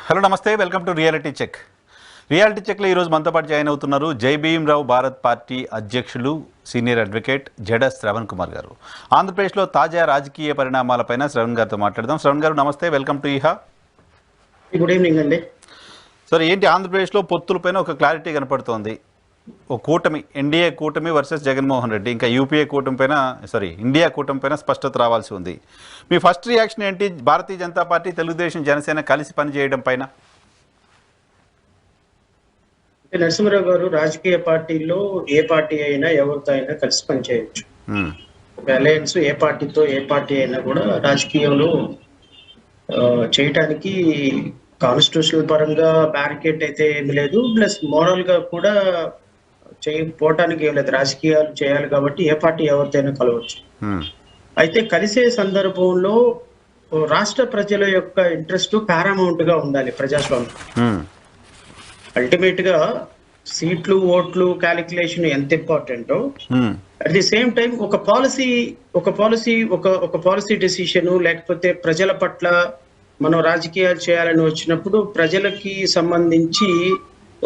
Hello నమస్తే, welcome to reality check. Reality చెక్లో ఈరోజు మనతో పాటు జాయిన్ అవుతున్నారు జై భీమ్రావ్ భారత్ పార్టీ అధ్యక్షులు సీనియర్ అడ్వకేట్ జడ శ్రవణ్ కుమార్ గారు. ఆంధ్రప్రదేశ్లో తాజా రాజకీయ పరిణామాలపైన శ్రవణ్ గారితో మాట్లాడదాం. శ్రవణ్ గారు నమస్తే, వెల్కమ్ టు ఈహా. గుడ్ ఈవినింగ్ అండి. సార్, ఏంటి ఆంధ్రప్రదేశ్లో పొత్తులపైన ఒక క్లారిటీ కనపడుతోంది. ఒక కూటమి, ఎన్డీఏ కూటమి వర్సెస్ జగన్మోహన్ రెడ్డి, ఇంకా యూపీఏ కూటమి పైన ఇండియా కూటమి పైన స్పష్టత రావాల్సి ఉంది. మీ ఫస్ట్ రియాక్షన్ ఏంటి భారతీయ జనతా పార్టీ, తెలుగుదేశం, జనసేన కలిసి పనిచేయడం పైన? నరసింహరావు గారు, రాజకీయ పార్టీల్లో ఏ పార్టీ అయినా ఎవరితో అయినా కలిసి పనిచేయచ్చు. ఒక అలయన్స్ ఏ పార్టీతో ఏ పార్టీ అయినా కూడా రాజకీయంలో చేయటానికి కాన్స్టిట్యూషనల్ పరంగా బ్యారికేడ్ అయితే ఏమి లేదు, ప్లస్ మోరల్ గా కూడా చేయకపోవటానికి ఏం లేదు. రాజకీయాలు చేయాలి కాబట్టి ఏ పార్టీ ఎవరితోనైనా కలవచ్చు. అయితే కలిసే సందర్భంలో రాష్ట్ర ప్రజల యొక్క ఇంట్రెస్ట్ పారామౌంట్ గా ఉండాలి. ప్రజాస్వామ్యం అల్టిమేట్ గా సీట్లు, ఓట్లు క్యాలిక్యులేషన్ ఎంత ఇంపార్టెంటో, అట్ ది సేమ్ టైం ఒక పాలసీ డెసిషన్, లేకపోతే ప్రజల పట్ల మనం రాజకీయాలు చేయాలని వచ్చినప్పుడు ప్రజలకి సంబంధించి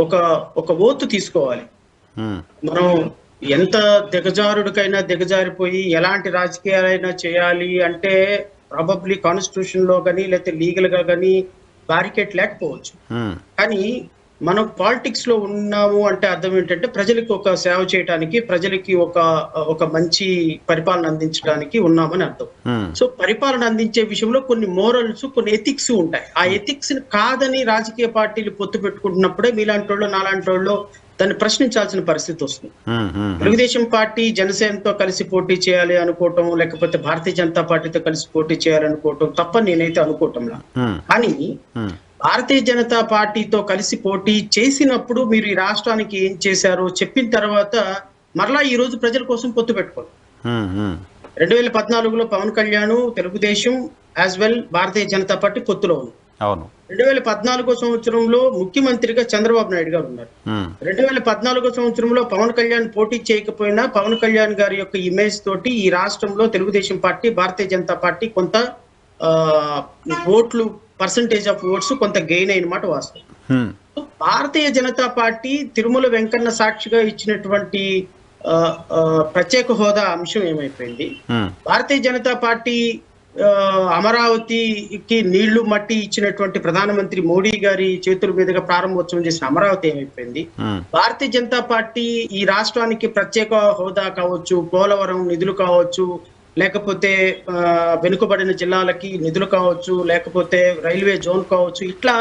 ఒక ఓతు తీసుకోవాలి. మనం ఎంత దిగజారుడికైనా దిగజారిపోయి ఎలాంటి రాజకీయాలైనా చేయాలి అంటే ప్రాబబ్లీ కాన్స్టిట్యూషన్ లో కానీ లేకపోతే లీగల్ గా కానీ బ్యారికేడ్ లేకపోవచ్చు. కానీ మనం పాలిటిక్స్ లో ఉన్నాము అంటే అర్థం ఏంటంటే ప్రజలకి ఒక సేవ చేయడానికి, ప్రజలకి ఒక మంచి పరిపాలన అందించడానికి ఉన్నామని అర్థం. సో పరిపాలన అందించే విషయంలో కొన్ని మోరల్స్, కొన్ని ఎథిక్స్ ఉంటాయి. ఆ ఎథిక్స్ కాదని రాజకీయ పార్టీలు పొత్తు పెట్టుకుంటున్నప్పుడే మీలాంటి వాళ్ళు, నాలాంటి వాళ్ళు దాన్ని ప్రశ్నించాల్సిన పరిస్థితి వస్తుంది. తెలుగుదేశం పార్టీ జనసేనతో కలిసి పోటీ చేయాలి అనుకోవటం, లేకపోతే భారతీయ జనతా పార్టీతో కలిసి పోటీ చేయాలనుకోవటం తప్ప నేనైతే అనుకోవటంలా. కానీ భారతీయ జనతా పార్టీతో కలిసి పోటీ చేసినప్పుడు మీరు ఈ రాష్ట్రానికి ఏం చేశారో చెప్పిన తర్వాత మరలా ఈ రోజు ప్రజల కోసం పొత్తు పెట్టుకోండి. 2014లో పవన్ కళ్యాణ్, తెలుగుదేశం యాజ్ వెల్ భారతీయ జనతా పార్టీ పొత్తులో ఉంది. 2014 సంవత్సరంలో ముఖ్యమంత్రిగా చంద్రబాబు నాయుడు గారు ఉన్నారు. 2014 సంవత్సరంలో పవన్ కళ్యాణ్ పోటీ చేయకపోయినా పవన్ కళ్యాణ్ గారి యొక్క ఇమేజ్ తోటి ఈ రాష్ట్రంలో తెలుగుదేశం పార్టీ, భారతీయ జనతా పార్టీ కొంత ఓట్లు, పర్సంటేజ్ ఆఫ్ ఓట్స్ కొంత గెయిన్ అయిన మాట వాస్తవం. భారతీయ జనతా పార్టీ తిరుమల వెంకన్న సాక్షిగా ఇచ్చినటువంటి ప్రత్యేక హోదా అంశం ఏమైపోయింది? భారతీయ జనతా పార్టీ అమరావతికి నీళ్లు మట్టి ఇచ్చినటువంటి ప్రధానమంత్రి మోడీ గారి చేతుల మీదుగా ప్రారంభోత్సవం చేసిన అమరావతి ఏమైపోయింది? భారతీయ జనతా పార్టీ ఈ రాష్ట్రానికి ప్రత్యేక హోదా కావచ్చు, పోలవరం నిధులు కావచ్చు, లేకపోతే వెనుకబడిన జిల్లాలకి నిధులు కావచ్చు, లేకపోతే రైల్వే జోన్ కావచ్చు, ఇట్లా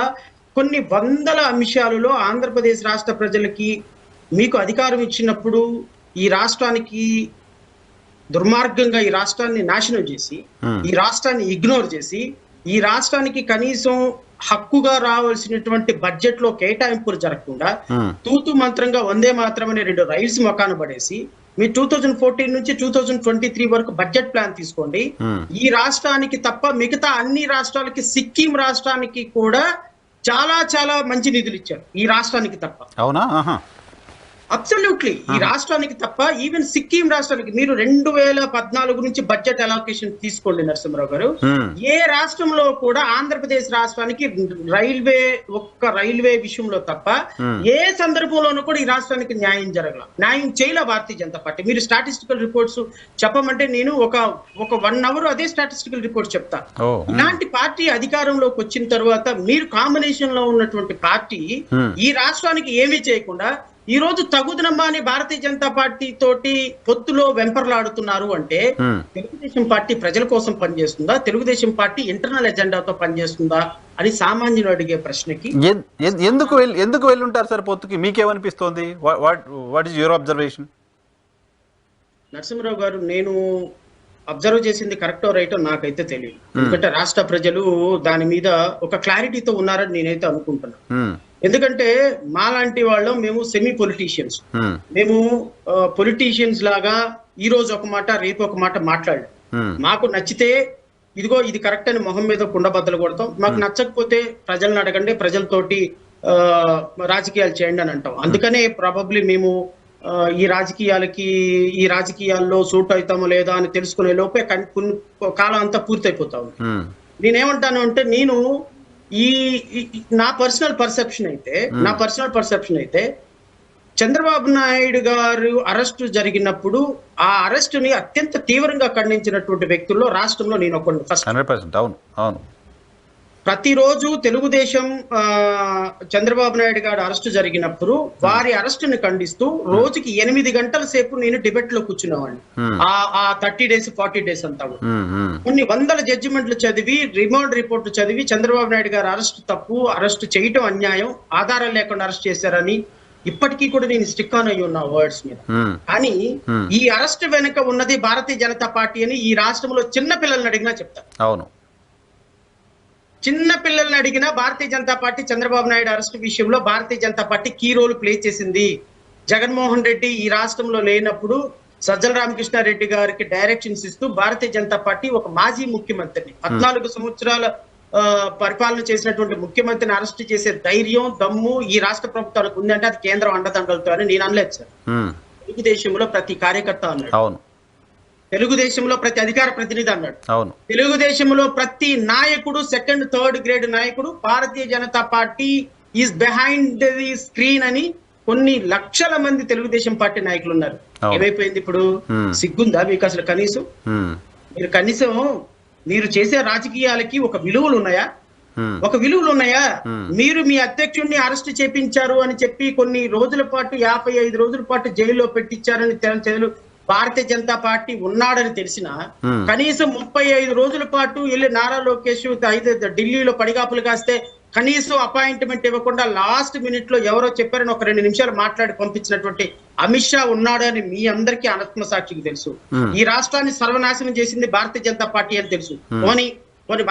కొన్ని వందల అంశాలలో ఆంధ్రప్రదేశ్ రాష్ట్ర ప్రజలకి మీకు అధికారం ఇచ్చినప్పుడు ఈ రాష్ట్రానికి దుర్మార్గంగా ఈ రాష్ట్రాన్ని నాశనం చేసి, ఈ రాష్ట్రాన్ని ఇగ్నోర్ చేసి, ఈ రాష్ట్రానికి కనీసం హక్కుగా రావాల్సినటువంటి బడ్జెట్ లో కేటాయింపులు జరగకుండా తూతు మంత్రంగా వందే మాత్రమే 2 రైల్స్ మొకాన పడేసి మీ 2014 నుంచి 2023 వరకు బడ్జెట్ ప్లాన్ తీసుకోండి. ఈ రాష్ట్రానికి తప్ప మిగతా అన్ని రాష్ట్రాలకి, సిక్కిం రాష్ట్రానికి కూడా చాలా చాలా మంచి నిధులు ఇచ్చారు. ఈ రాష్ట్రానికి తప్ప. అవునా? అబ్సల్యూట్లీ. ఈ రాష్ట్రానికి తప్ప ఈవెన్ సిక్కిం రాష్ట్రానికి మీరు 2014 నుంచి బడ్జెట్ అలొకేషన్ తీసుకోండి నరసింహరావు గారు. ఏ రాష్ట్రంలో కూడా ఆంధ్రప్రదేశ్ రాష్ట్రానికి రైల్వే విషయంలో తప్ప ఏ సందర్భంలోనూ కూడా ఈ రాష్ట్రానికి న్యాయం చేయలే భారతీయ జనతా పార్టీ. మీరు స్టాటిస్టికల్ రిపోర్ట్స్ చెప్పమంటే నేను ఒక 1 అవర్ అదే స్టాటిస్టికల్ రిపోర్ట్స్ చెప్తా. ఇలాంటి పార్టీ అధికారంలోకి వచ్చిన తర్వాత మీరు కాంబినేషన్ లో ఉన్నటువంటి పార్టీ ఈ రాష్ట్రానికి ఏమీ చేయకుండా ఈ రోజు తగుదనమ్మా అని భారతీయ జనతా పార్టీ తోటి పొత్తులో వెంపర్లాడుతున్నారు అంటే తెలుగుదేశం పార్టీ ప్రజల కోసం పనిచేస్తుందా, తెలుగుదేశం పార్టీ ఇంటర్నల్ ఎజెండాతో పనిచేస్తుందా అని సామాన్యులు అడిగే ప్రశ్నకి ఎందుకు వెళ్ళుంటారు సార్ పొత్తుకి? మీకేమనిపిస్తోంది? What is your observation? Narasimharao garu, నేను అబ్జర్వ్ చేసింది కరెక్టో రైటో నాకైతే తెలియదు. ఎందుకంటే రాష్ట్ర ప్రజలు దాని మీద ఒక క్లారిటీతో ఉన్నారని నేనైతే అనుకుంటున్నాను. ఎందుకంటే మాలాంటి వాళ్ళం మేము సెమీ పొలిటీషియన్స్. మేము పొలిటీషియన్స్ లాగా ఈ రోజు ఒక మాట రేపు ఒక మాట మాట్లాడలేం. మాకు నచ్చితే ఇదిగో ఇది కరెక్ట్ అని మొహం మీద కుండబద్దలు కొడతాం. మాకు నచ్చకపోతే ప్రజలను అడగండి, ప్రజలతోటి రాజకీయాలు చేయండి అని అంటాం. అందుకనే ప్రాబబ్లీ మేము ఈ రాజకీయాల్లో సూట్ అవుతామో లేదా అని తెలుసుకునే లోపే కాలం అంతా పూర్తయిపోతా ఉంది. నేనేమంటాను అంటే, నేను నా పర్సనల్ పర్సెప్షన్ అయితే చంద్రబాబు నాయుడు గారు అరెస్టు జరిగినప్పుడు ఆ అరెస్టుని అత్యంత తీవ్రంగా ఖండించినటువంటి వ్యక్తుల్లో రాష్ట్రంలో నేను ఒకడు ఫస్ట్. 100%. అవును అవును. ప్రతిరోజు తెలుగుదేశం చంద్రబాబు నాయుడు గారు అరెస్టు జరిగినప్పుడు వారి అరెస్టుని ఖండిస్తూ రోజుకి 8 గంటల సేపు నేను డిబేట్ లో కూర్చునేవాడిని. ఆ 30 days 40 days అంతా కొన్ని వందల జడ్జిమెంట్లు చదివి, రిమాండ్ రిపోర్ట్లు చదివి, చంద్రబాబు నాయుడు గారు అరెస్టు తప్పు, అరెస్టు చేయటం అన్యాయం, ఆధారాలు లేకుండా అరెస్ట్ చేశారని ఇప్పటికీ కూడా నేను స్టిక్ ఆన్ అయ్యి ఉన్నా వర్డ్స్ మీద. కానీ ఈ అరెస్ట్ వెనుక ఉన్నది భారతీయ జనతా పార్టీ అని ఈ రాష్ట్రంలో చిన్న పిల్లల్ని అడిగినా చెప్తారు. అవును, చిన్న పిల్లల్ని అడిగినా భారతీయ జనతా పార్టీ చంద్రబాబు నాయుడు అరెస్ట్ విషయంలో Bharatiya Janata party key role play చేసింది. జగన్మోహన్ రెడ్డి ఈ రాష్ట్రంలో లేనప్పుడు సజ్జల రామకృష్ణారెడ్డి గారికి డైరెక్షన్స్ ఇస్తూ భారతీయ జనతా పార్టీ ఒక మాజీ ముఖ్యమంత్రిని 14 సంవత్సరాల పరిపాలన చేసినటువంటి ముఖ్యమంత్రిని అరెస్ట్ చేసే ధైర్యం, దమ్ము ఈ రాష్ట్ర ప్రభుత్వానికి ఉందంటే అది కేంద్రం అండదండలతో అని నేను అనలేదు సార్. తెలుగుదేశంలో ప్రతి కార్యకర్త అన్నాడు, అవును, తెలుగుదేశంలో ప్రతి అధికార ప్రతినిధి అన్నాడు, అవును, తెలుగుదేశంలో ప్రతి నాయకుడు, 2nd, 3rd గ్రేడ్ నాయకుడు Bharatiya Janata party is behind the screen అని కొన్ని లక్షల మంది తెలుగుదేశం పార్టీ నాయకులు ఉన్నారు. ఏమైపోయింది ఇప్పుడు? సిగ్గుందా మీకు అసలు? కనీసం మీరు చేసే రాజకీయాలకి ఒక విలువలు ఉన్నాయా? మీరు మీ అధ్యక్షుడిని అరెస్ట్ చేపించారు అని చెప్పి కొన్ని రోజుల పాటు 55 రోజుల పాటు జైల్లో పెట్టించారని భారతీయ జనతా పార్టీ ఉన్నాడని తెలిసిన కనీసం 35 రోజుల పాటు వెళ్ళి నారా లోకేష్ ఢిల్లీలో పడిగాపులు కాస్తే కనీసం అపాయింట్మెంట్ ఇవ్వకుండా లాస్ట్ మినిట్ లో ఎవరో చెప్పారని ఒక 2 నిమిషాలు మాట్లాడి పంపించినటువంటి అమిత్ షా ఉన్నాడని మీ అందరికీ ఆత్మసాక్షికి తెలుసు. ఈ రాష్ట్రాన్ని సర్వనాశనం చేసింది భారతీయ జనతా పార్టీ అని తెలుసు. పోనీ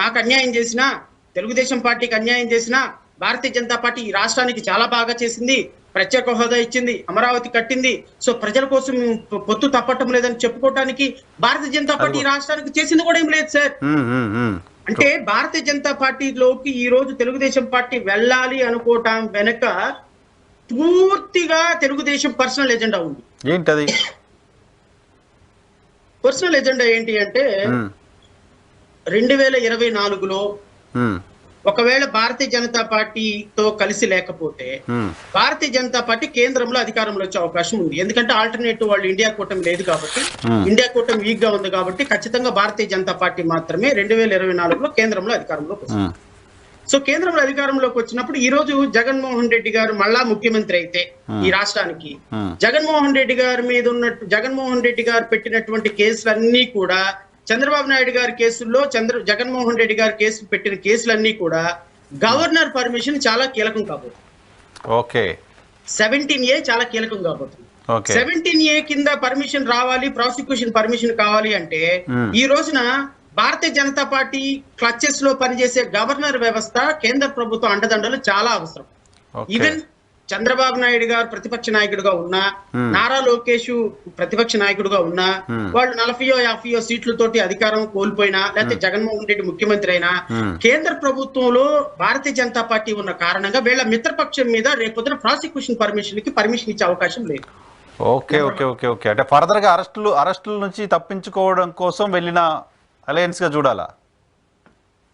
మాకు అన్యాయం చేసినా, తెలుగుదేశం పార్టీకి అన్యాయం చేసినా భారతీయ జనతా పార్టీ ఈ రాష్ట్రానికి చాలా బాగా చేసింది. ప్రత్యేక హోదా ఇచ్చింది, అమరావతి కట్టింది. సో ప్రజల కోసం పొత్తు తప్పటం లేదని చెప్పుకోవడానికి భారతీయ జనతా పార్టీ ఈ రాష్ట్రానికి చేసింది కూడా ఏం లేదు సార్. అంటే భారతీయ జనతా పార్టీలోకి ఈ రోజు తెలుగుదేశం పార్టీ వెళ్ళాలి అనుకోవటం వెనక పూర్తిగా తెలుగుదేశం పర్సనల్ ఎజెండా ఉంది. ఏంటది పర్సనల్ ఎజెండా? ఏంటి అంటే 2024లో ఒకవేళ భారతీయ జనతా పార్టీతో కలిసి లేకపోతే భారతీయ జనతా పార్టీ కేంద్రంలో అధికారంలో వచ్చే అవకాశం ఉంది. ఎందుకంటే ఆల్టర్నేటివ్ వాళ్ళు ఇండియా కూటమి లేదు కాబట్టి, ఇండియా కూటమి వీక్ గా ఉంది కాబట్టి ఖచ్చితంగా భారతీయ జనతా పార్టీ మాత్రమే 2024లో కేంద్రంలో అధికారంలోకి వస్తుంది. సో కేంద్రంలో అధికారంలోకి వచ్చినప్పుడు ఈ రోజు జగన్మోహన్ రెడ్డి గారు మళ్ళా ముఖ్యమంత్రి అయితే ఈ రాష్ట్రానికి జగన్మోహన్ రెడ్డి గారు పెట్టినటువంటి కేసులన్నీ కూడా చంద్రబాబు నాయుడు గారి కేసుల్లో జగన్మోహన్ రెడ్డి గారి కేసు పెట్టిన కేసులన్నీ కూడా గవర్నర్ పర్మిషన్ చాలా కీలకం కాబోతుంది. 17A చాలా కీలకం కాబోతుంది. 17A కింద పర్మిషన్ రావాలి, ప్రాసిక్యూషన్ పర్మిషన్ కావాలి అంటే ఈ రోజున భారతీయ జనతా పార్టీ క్లచెస్ లో పనిచేసే గవర్నర్ వ్యవస్థ, కేంద్ర ప్రభుత్వం అండదండలు చాలా అవసరం. ఈవెన్ చంద్రబాబు నాయుడు గారు ప్రతిపక్ష నాయకుడుగా ఉన్నా, నారా లోకేష్ ప్రతిపక్ష నాయకుడుగా ఉన్నా, వాళ్ళు 40-50 సీట్లతోటి అధికారం కోల్పోయినా, లేకపోతే జగన్మోహన్ రెడ్డి ముఖ్యమంత్రి అయినా, కేంద్ర ప్రభుత్వంలో భారతీయ జనతా పార్టీ ఉన్న కారణంగా వీళ్ళ మిత్రపక్షం మీద రేపొద్దున ప్రాసిక్యూషన్ పర్మిషన్ ఇచ్చే అవకాశం లేదు. అంటే ఫర్దర్ గా అరెస్టుల నుంచి తప్పించుకోవడం కోసం వెళ్ళిన అలయన్స్ గా చూడాలా?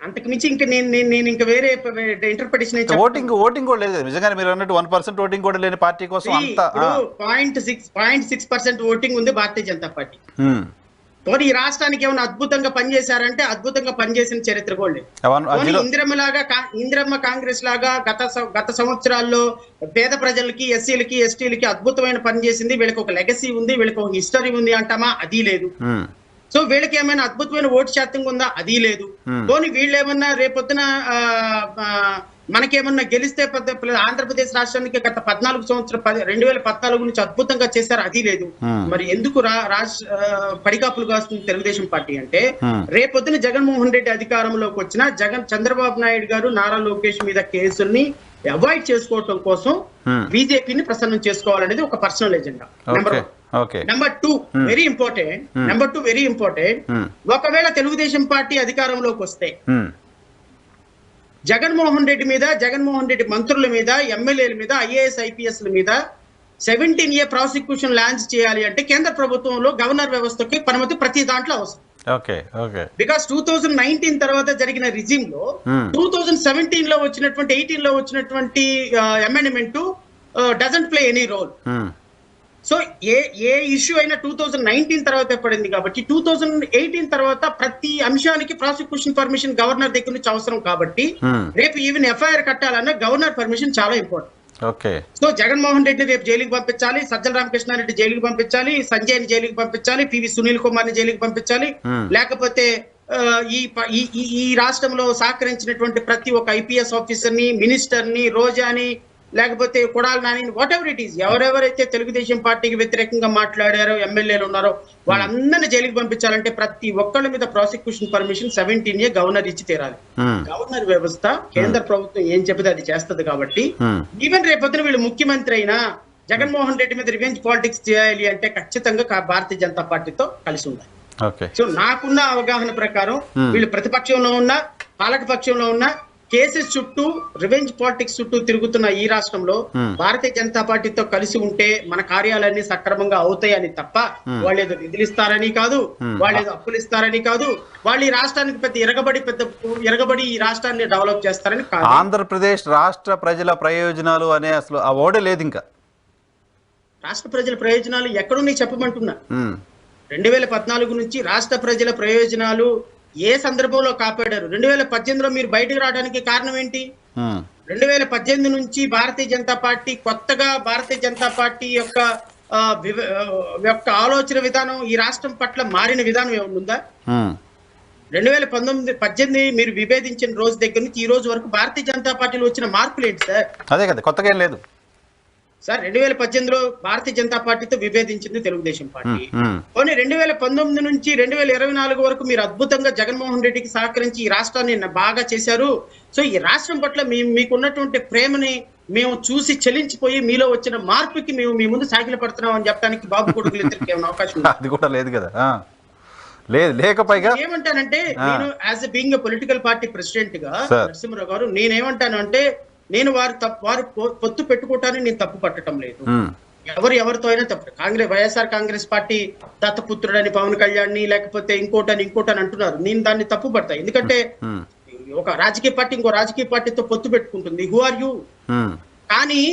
అంతకు మించి ఇంకా నేను ఇంకా వేరే ఇంటర్ప్రిటేషన్. ఓటింగ్ కూడా లేదు నిజంగానే మీరు అన్నట్టు 1% ఓటింగ్ కూడా లేని పార్టీ కోసం 0.6% ఓటింగ్ ఉంది భారతీయ జనతా పార్టీ. ఈ రాష్ట్రానికి ఏమైనా అద్భుతంగా పనిచేశారంటే అద్భుతంగా పనిచేసిన చరిత్ర కూడా లేదు. ఇందిరమ్మ కాంగ్రెస్ లాగా గత సంవత్సరాల్లో పేద ప్రజలకి, ఎస్సీలకి, ఎస్టీలకి అద్భుతమైన పని చేసింది. వీళ్ళకి ఒక లెగసీ ఉంది, వీళ్ళకి ఒక హిస్టరీ ఉంది అంటామా? అది లేదు. సో వీళ్ళకి ఏమైనా అద్భుతమైన ఓటు శాతం ఉందా? అది లేదు. పోనీ వీళ్ళు ఏమన్నా రేపొద్దున మనకేమన్నా గెలిస్తే ఆంధ్రప్రదేశ్ రాష్ట్రానికి గత 2014 నుంచి అద్భుతంగా చేశారు? అది లేదు. మరి ఎందుకు పడికాపులు కాస్తుంది తెలుగుదేశం పార్టీ అంటే రేపొద్దున జగన్మోహన్ రెడ్డి అధికారంలోకి వచ్చిన చంద్రబాబు నాయుడు గారు, నారా లోకేష్ మీద కేసుల్ని అవాయిడ్ చేసుకోవటం కోసం బీజేపీని ప్రసన్నం చేసుకోవాలనేది ఒక personal agenda. Number 2 very important. ఒకవేళ తెలుగుదేశం పార్టీ అధికారంలోకి వస్తే జగన్మోహన్ రెడ్డి మంత్రుల మీద, ఎమ్మెల్యేల మీద, IAS IPSల మీద 17A ప్రాసిక్యూషన్ లాంచ్ చేయాలి అంటే కేంద్ర ప్రభుత్వంలో గవర్నర్ వ్యవస్థకి పరిమితి ప్రతి దాంట్లో అవసరం. ఓకే ఓకే బికాస్ 2019 తర్వాత జరిగిన రిజిమ్ లో 2017 లో వచ్చినటువంటి 18 లో వచ్చినటువంటి amendment doesn't play any role. So ఏ ఇష్యూ అయినా 2019 తర్వాత పడింది కాబట్టి 2018 తర్వాత ప్రతి అంశానికి ప్రాసిక్యూషన్ పర్మిషన్ గవర్నర్ దగ్గర నుంచి అవసరం కాబట్టి రేపు ఈవెన్ ఎఫ్ఐఆర్ కట్టాలన్నా గవర్నర్ పర్మిషన్ చాలా important. Okay. So Jaganmohan Reddy రేపు జైలుకి పంపించాలి, సజ్జల రామకృష్ణారెడ్డి జైలుకి పంపించాలి, సంజయ్ని జైలుకి పంపించాలి, పివి సునీల్ కుమార్ ని జైలుకి పంపించాలి, లేకపోతే ఈ రాష్ట్రంలో సహకరించినటువంటి ప్రతి ఒక్క ఐపీఎస్ ఆఫీసర్ ని, మినిస్టర్ ని, రోజాని, లేకపోతే Kodali Nani, what ever it is, ఎవరెవరైతే తెలుగుదేశం పార్టీకి వ్యతిరేకంగా మాట్లాడారో ఎమ్మెల్యేలు ఉన్నారో వాళ్ళందరినీ జైలుకి పంపించాలంటే ప్రతి ఒక్కళ్ళ మీద ప్రాసిక్యూషన్ పర్మిషన్ 17 గవర్నర్ ఇచ్చి తీరాలి. గవర్నర్ వ్యవస్థ కేంద్ర ప్రభుత్వం ఏం చెబితే అది చేస్తుంది కాబట్టి ఈవెన్ రేపొద్దున వీళ్ళు ముఖ్యమంత్రి అయినా జగన్మోహన్ రెడ్డి మీద రివెంజ్ పాలిటిక్స్ చేయాలి అంటే ఖచ్చితంగా భారతీయ జనతా పార్టీతో కలిసి ఉండాలి. సో నాకున్న అవగాహన ప్రకారం వీళ్ళు ప్రతిపక్షంలో ఉన్నా పాలక పక్షంలో ఉన్నా కేసెస్ చుట్టూ రివెంజ్ పాలిటిక్స్ చుట్టూ తిరుగుతున్న ఈ రాష్ట్రంలో భారతీయ జనతా పార్టీతో కలిసి ఉంటే మన కార్యాలన్నీ సక్రమంగా అవుతాయని తప్ప వాళ్ళు ఏదో నిధులు ఇస్తారని కాదు, వాళ్ళు ఏదో అప్పులు ఇస్తారని కాదు, వాళ్ళు ఈ రాష్ట్రానికి పెద్ద ఎరగబడి ఈ రాష్ట్రాన్ని డెవలప్ చేస్తారని కాదు. ఆంధ్రప్రదేశ్ రాష్ట్ర ప్రజల ప్రయోజనాలు అనే అసలు ఆ ఓడే లేదు. ఇంకా రాష్ట్ర ప్రజల ప్రయోజనాలు ఎక్కడున్నాయి చెప్పమంటున్నా. 2014 నుంచి రాష్ట్ర ప్రజల ప్రయోజనాలు ఏ సందర్భంలో కాపాడారు? 2018లో మీరు బయటకు రావడానికి కారణం ఏంటి? 2018 నుంచి భారతీయ జనతా పార్టీ కొత్తగా భారతీయ జనతా పార్టీ యొక్క ఆలోచన విధానం ఈ రాష్ట్రం పట్ల మారిన విధానం ఏముందా? 2018 మీరు విభేదించిన రోజు దగ్గర నుంచి ఈ రోజు వరకు భారతీయ జనతా పార్టీలో వచ్చిన మార్పులు ఏంటి సార్? అదే కదా, కొత్తగా ఏం లేదు సార్. 2018లో భారతీయ జనతా పార్టీతో విభేదించింది తెలుగుదేశం పార్టీ. కానీ 2019 నుంచి 2024 వరకు మీరు అద్భుతంగా జగన్మోహన్ రెడ్డికి సహకరించి ఈ రాష్ట్రాన్ని బాగా చేశారు. సో ఈ రాష్ట్రం పట్ల మీకున్నటువంటి ప్రేమని మేము చూసి చెల్లించిపోయి మీలో వచ్చిన మార్పుకి మేము మీ ముందు సాగిల పడుతున్నాం అని చెప్పడానికి బాబు కొడుకులు ఇద్దరికి ఏమైనా అవకాశం ఉంది? అది కూడా లేదు కదా. లేకపోయిగా ఏమంటానంటే నేను as a being political party president గా నరసింహరావు గారు నేనేమంటాను అంటే నేను వారు పొత్తు పెట్టుకోవటాన్ని నేను తప్పు పట్టడం లేదు. ఎవరితో అయినా తప్పు. వైఎస్ఆర్ కాంగ్రెస్ పార్టీ దత్తపుత్రుడని పవన్ కళ్యాణ్ ని లేకపోతే ఇంకోటని అంటున్నారు. నేను దాన్ని తప్పు పడతా. ఎందుకంటే ఒక రాజకీయ పార్టీ ఇంకో రాజకీయ పార్టీతో పొత్తు పెట్టుకుంటుంది. Who are you? కానీ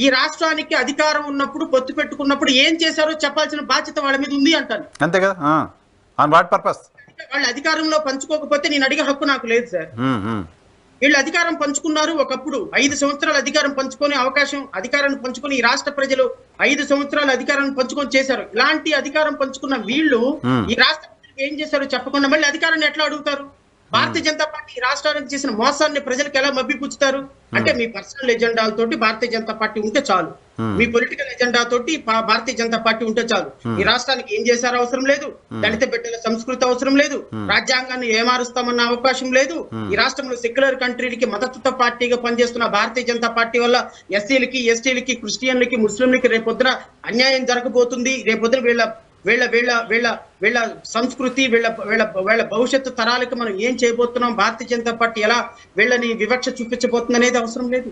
ఈ రాష్ట్రానికి అధికారం ఉన్నప్పుడు పొత్తు పెట్టుకున్నప్పుడు ఏం చేశారో చెప్పాల్సిన బాధ్యత వాళ్ళ మీద ఉంది అంటాను. అంతే కదా. వాళ్ళు అధికారంలో పంచుకోకపోతే నేను అడిగే హక్కు నాకు లేదు సార్. వీళ్ళు అధికారం పంచుకున్నారు. ఒకప్పుడు 5 సంవత్సరాలు అధికారం పంచుకొని అధికారాన్ని పంచుకొని ఈ రాష్ట్ర ప్రజలు 5 సంవత్సరాలు అధికారాన్ని పంచుకొని చేశారు. ఇలాంటి అధికారం పంచుకున్న వీళ్ళు ఈ రాష్ట్ర ప్రజలకు ఏం చేశారో చెప్పకుండా మళ్ళీ అధికారాన్ని ఎట్లా అడుగుతారు? భారతీయ జనతా పార్టీ ఈ రాష్ట్రానికి చేసిన మోసాన్ని ప్రజలకు ఎలా మభ్యపుచ్చుతారు? అంటే మీ పర్సనల్ ఎజెండాలతోటి భారతీయ జనతా పార్టీ ఉంటే చాలు, మీ పొలిటికల్ ఎజెండా తోటి భారతీయ జనతా పార్టీ ఉంటే చాలు. ఈ రాష్ట్రానికి ఏం చేశారో అవసరం లేదు, దళిత బిడ్డల సంస్కృతి అవసరం లేదు, రాజ్యాంగాన్ని ఏమారుస్తామన్న అవకాశం లేదు. ఈ రాష్ట్రంలో సెక్యులర్ కంట్రీలకి మద్దతుతో పార్టీగా పనిచేస్తున్న భారతీయ జనతా పార్టీ వల్ల ఎస్సీలకి, ఎస్టీలకి, క్రిస్టియన్లకి, ముస్లింలకి రేపొద్దున అన్యాయం జరగబోతుంది. రేపొద్దున వీళ్ళ సంస్కృతి, వీళ్ళ భవిష్యత్తు తరాలకు మనం ఏం చేయబోతున్నాం, భారతీయ జనతా పార్టీ ఎలా వీళ్ళని వివక్ష చూపించబోతుంది అనేది అవసరం లేదు.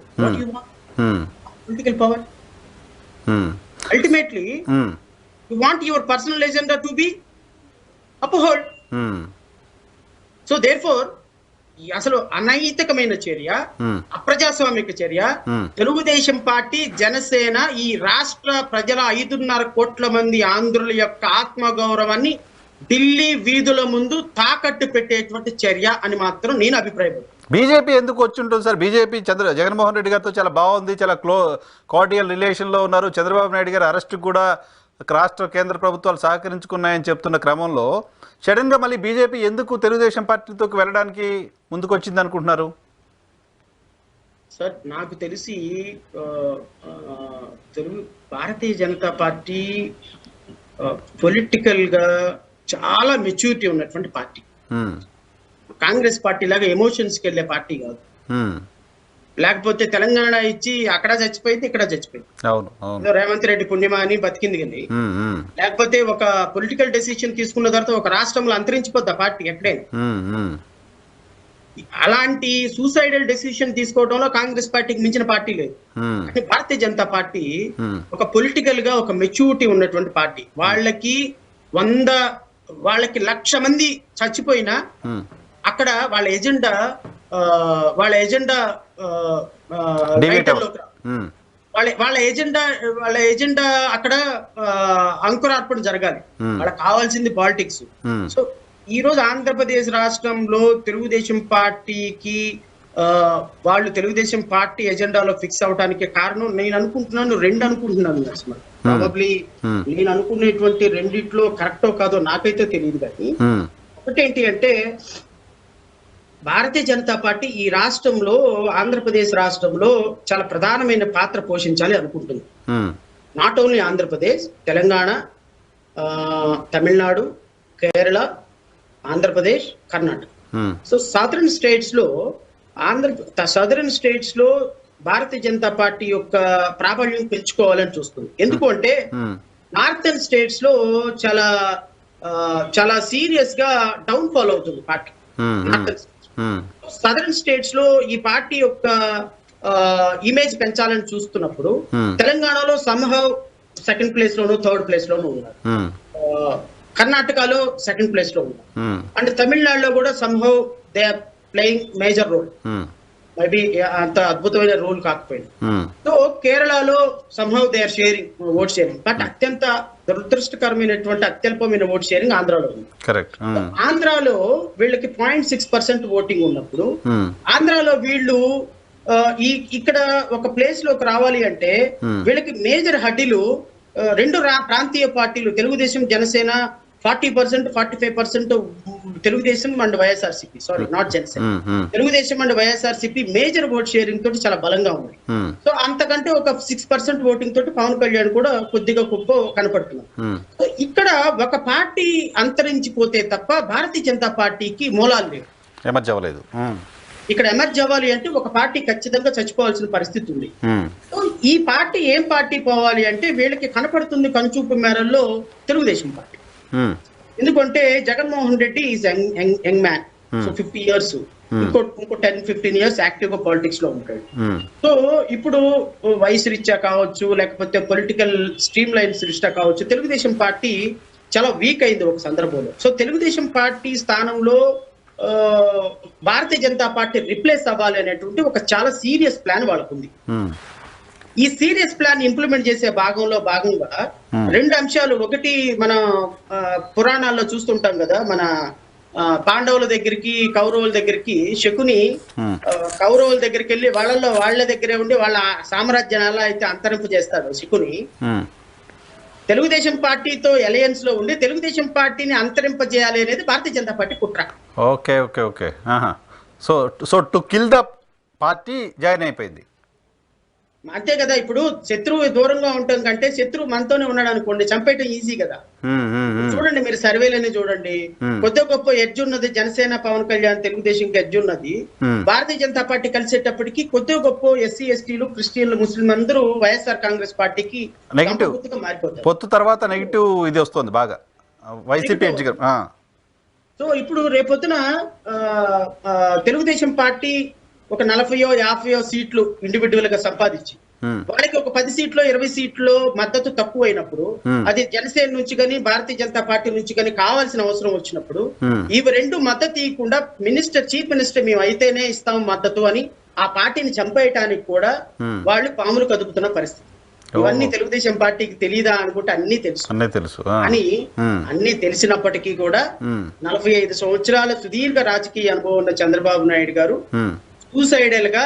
Political power ultimately you want your personal agenda to be uphold. So therefore అసలు అనైతికమైన చర్య, అప్రజాస్వామిక చర్య తెలుగుదేశం పార్టీ, జనసేన ఈ రాష్ట్ర ప్రజల 5.5 కోట్ల మంది ఆంధ్రుల యొక్క ఆత్మగౌరవాన్ని ఢిల్లీ వీధుల ముందు తాకట్టు పెట్టేటువంటి చర్య అని మాత్రం నేను అభిప్రాయపడుతున్నాను. బీజేపీ ఎందుకు వచ్చి ఉంటుంది సార్? బీజేపీ జగన్మోహన్ రెడ్డి గారితో చాలా బాగుంది, చాలా కార్డియల్ రిలేషన్ లో ఉన్నారు. చంద్రబాబు నాయుడు గారి అరెస్ట్ కూడా రాష్ట్ర కేంద్ర ప్రభుత్వాలు సహకరించుకున్నాయని చెప్తున్న క్రమంలో సడన్ గా మళ్ళీ బీజేపీ ఎందుకు తెలుగుదేశం పార్టీతో వెళ్ళడానికి ముందుకు వచ్చింది అనుకుంటున్నారు? సార్ నాకు తెలిసి భారతీయ జనతా పార్టీ పొలిటికల్ గా చాలా మెచ్యూరిటీ ఉన్నటువంటి పార్టీ. కాంగ్రెస్ పార్టీ లాగా ఎమోషన్స్కి వెళ్ళే పార్టీ కాదు. లేకపోతే తెలంగాణ ఇచ్చి అక్కడ చచ్చిపోయింది, ఇక్కడ చచ్చిపోయింది. రేవంత్ రెడ్డి పుణ్యమా అని బతికింది కానీ, లేకపోతే ఒక పొలిటికల్ డెసిషన్ తీసుకున్న తర్వాత ఒక రాష్ట్రంలో అంతరించిపోద్ది ఆ పార్టీ ఎక్కడైనా. అలాంటి సూసైడల్ డెసిషన్ తీసుకోవడంలో కాంగ్రెస్ పార్టీకి మించిన పార్టీ లేదు. అంటే భారతీయ జనతా పార్టీ ఒక పొలిటికల్ గా ఒక మెచ్యూరిటీ ఉన్నటువంటి పార్టీ. వాళ్ళకి 100 వాళ్ళకి 1,00,000 మంది చచ్చిపోయినా అక్కడ వాళ్ళ ఎజెండా వాళ్ళ ఎజెండా అక్కడ అంకురార్పణ జరగాలి. వాళ్ళకి కావాల్సింది పాలిటిక్స్. సో ఈ రోజు ఆంధ్రప్రదేశ్ రాష్ట్రంలో తెలుగుదేశం పార్టీకి వాళ్ళు తెలుగుదేశం పార్టీ ఎజెండాలో ఫిక్స్ అవడానికి కారణం నేను అనుకుంటున్నాను 2 అనుకుంటున్నాను. ప్రాబబ్లీ నేను అనుకునేటువంటి రెండిట్లో కరెక్టో కాదో నాకైతే తెలియదు. కానీ ఒకటేంటి అంటే భారతీయ జనతా పార్టీ ఈ రాష్ట్రంలో ఆంధ్రప్రదేశ్ రాష్ట్రంలో చాలా ప్రధానమైన పాత్ర పోషించాలి అనుకుంటుంది. Not only Andhra Pradesh, Telangana, Tamil Nadu, Kerala, Andhra Pradesh, Karnataka. So southern states లో భారతీయ జనతా పార్టీ యొక్క ప్రాబల్యం పెంచుకోవాలని చూస్తుంది. ఎందుకంటే నార్థన్ స్టేట్స్ లో చాలా సీరియస్ గా డౌన్ ఫాల్ అవుతుంది పార్టీ. సదరన్ స్టేట్స్ లో ఈ పార్టీ యొక్క ఇమేజ్ పెంచాలని చూస్తున్నప్పుడు తెలంగాణలో సంహవ్ 2nd ప్లేస్ లోను 3rd ప్లేస్ లోను ఉన్నారు, కర్ణాటకలో 2nd ప్లేస్ లో ఉన్నారు, అండ్ తమిళనాడులో కూడా somehow they are playing major role. Maybe అంత అద్భుతమైన రోల్ కాకపోయింది. సో కేరళలో somehow they are sharing vote sharing, but అత్యంత దురదృష్టకరమైనటువంటి అత్యల్పమైన ఓట్ షేరింగ్ ఆంధ్రాలో ఉంది. ఆంధ్రాలో వీళ్ళకి 0.6% ఓటింగ్ ఉన్నప్పుడు ఆంధ్రాలో వీళ్ళు ఇక్కడ ఒక ప్లేస్ లోకి రావాలి అంటే వీళ్ళకి మేజర్ హడ్డీలు 2 ప్రాంతీయ పార్టీలు Telugu Desam, Janasena 40%, 45% Telugu Desam and YSRCP, sorry not Janasena, Telugu Desam and YSRCP major vote sharing తోటి చాలా బలంగా ఉంది. సో అంతకంటే ఒక 6% ఓటింగ్ తోటి పవన్ కళ్యాణ్ కూడా కొద్దిగా గొప్ప కనపడుతున్నారు. సో ఇక్కడ ఒక పార్టీ అంతరించిపోతే తప్ప భారతీయ జనతా పార్టీకి మూలాలు లేవు, ఎమర్జ్ అవ్వలేదు. ఇక్కడ ఎమర్జ్ అవ్వాలి అంటే ఒక పార్టీ ఖచ్చితంగా చచ్చిపోవాల్సిన పరిస్థితి ఉంది. సో ఈ పార్టీ ఏం పార్టీ పోవాలి అంటే వీళ్ళకి కనపడుతుంది కనుచూపు మేరల్లో తెలుగుదేశం పార్టీ. ఎందుకంటే Jaganmohan Reddy is young man, so 50 years, ఇంకో 10-15 years యాక్టివ్ గా పాలిటిక్స్ లో ఉంటాడు. సో ఇప్పుడు వయసు రీత్యా కావచ్చు, లేకపోతే పొలిటికల్ స్ట్రీమ్ లైన్స్ రీత్యా కావచ్చు, తెలుగుదేశం పార్టీ చాలా వీక్ అయింది ఒక సందర్భంలో. సో తెలుగుదేశం పార్టీ స్థానంలో భారతీయ జనతా పార్టీ రిప్లేస్ అవ్వాలి అనేటువంటి ఒక చాలా సీరియస్ ప్లాన్ వాళ్ళకు ఉంది. ఈ సీరియస్ ప్లాన్ ఇంప్లిమెంట్ చేసే భాగంగా 2 అంశాలు. ఒకటి, మన పురాణాల్లో చూస్తుంటాం కదా, మన పాండవుల దగ్గరికి కౌరవుల దగ్గరికి శకుని కౌరవుల దగ్గరికి వెళ్ళి వాళ్ళ దగ్గరే ఉండి వాళ్ళ సామ్రాజ్యాన్ని ఎలా అయితే అంతరింపు చేస్తాడు శకుని, తెలుగుదేశం పార్టీతో అలయన్స్ లో ఉండి తెలుగుదేశం పార్టీని అంతరింపజేయాలి అనేది భారతీయ జనతా పార్టీ కుట్ర. Okay okay okay so to kill the party join అయిపోయింది అంతే కదా. ఇప్పుడు శత్రువు దూరంగా ఉండటం కంటే శత్రువు మనతోనే ఉన్నాడు అనుకోండి, చంపేయటం ఈజీ కదా. చూడండి, మీరు సర్వేలన్నీ చూడండి, కొద్ది గొప్ప ఎడ్జ్ ఉన్నది జనసేన, పవన్ కళ్యాణ్, తెలుగుదేశంకి ఎడ్జ్ ఉన్నది. భారతీయ జనతా పార్టీ కలిసేటప్పటికి కొద్ది గొప్ప ఎస్సీ ఎస్టీలు, క్రిస్టియన్లు, ముస్లిం అందరూ వైఎస్ఆర్ కాంగ్రెస్ పార్టీకి నెగిటివ్ మారిపోతారు. పొత్తు తర్వాత నెగిటివ్ ఇది వస్తుంది బాగా వైసీపీ ఎడ్జ్. సో ఇప్పుడు రేపొద్దున తెలుగుదేశం పార్టీ ఒక 40-50 సీట్లు ఇండివిడ్యువల్ గా సంపాదించి వాళ్ళకి ఒక 10 సీట్లు 20 సీట్లు మద్దతు తక్కువ అయినప్పుడు, అది జనసేన నుంచి కానీ భారతీయ జనతా పార్టీ నుంచి కానీ కావాల్సిన అవసరం వచ్చినప్పుడు ఇవి 2 మద్దతు ఇవ్వకుండా చీఫ్ మినిస్టర్ మేము అయితేనే ఇస్తాం మద్దతు అని ఆ పార్టీని చంపేయటానికి కూడా వాళ్ళు పాములు కదుపుతున్న పరిస్థితి. ఇవన్నీ తెలుగుదేశం పార్టీకి తెలియదా అనుకుంటే అన్ని తెలుసు. అని అన్ని తెలిసినప్పటికీ కూడా 45 సంవత్సరాల సుదీర్ఘ రాజకీయ అనుభవం ఉన్న చంద్రబాబు నాయుడు గారు సూసైడల్ గా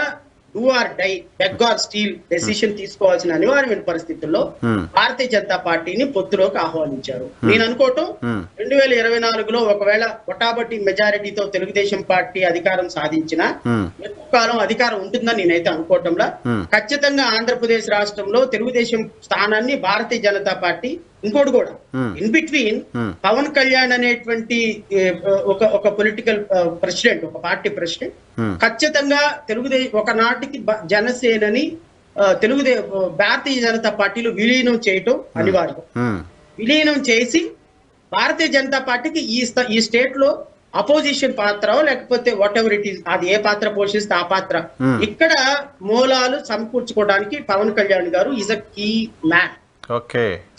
do or die, beg or steal decision తీసుకోవాల్సిన అనివార్యమైన పరిస్థితుల్లో భారతీయ జనతా పార్టీని పొత్తులోకి ఆహ్వానించారు. నేను అనుకోవటం 2024లో ఒకవేళ కొట్టాబట్టి మెజారిటీతో తెలుగుదేశం పార్టీ అధికారం సాధించిన ఎక్కువ కాలం అధికారం ఉంటుందని నేనైతే అనుకోవటంలా, ఖచ్చితంగా ఆంధ్రప్రదేశ్ రాష్ట్రంలో తెలుగుదేశం స్థానాన్ని భారతీయ జనతా పార్టీ, ఇంకోటి కూడా ఇన్ బిట్వీన్ పవన్ కళ్యాణ్ అనేటువంటి ఒక పొలిటికల్ ప్రెసిడెంట్, ఒక పార్టీ ప్రెసిడెంట్ ఖచ్చితంగా తెలుగుదేశం ఒకనాటికి జనసేనని భారతీయ జనతా పార్టీలో విలీనం చేయటం అనివార్యం. విలీనం చేసి భారతీయ జనతా పార్టీకి ఈ స్టేట్ లో అపోజిషన్ పాత్ర లేకపోతే వాట్ ఎవర్ ఇట్ ఈస్, అది ఏ పాత్ర పోషిస్తే ఆ పాత్ర, ఇక్కడ మూలాలు సమకూర్చుకోవడానికి పవన్ కళ్యాణ్ గారు is a key man.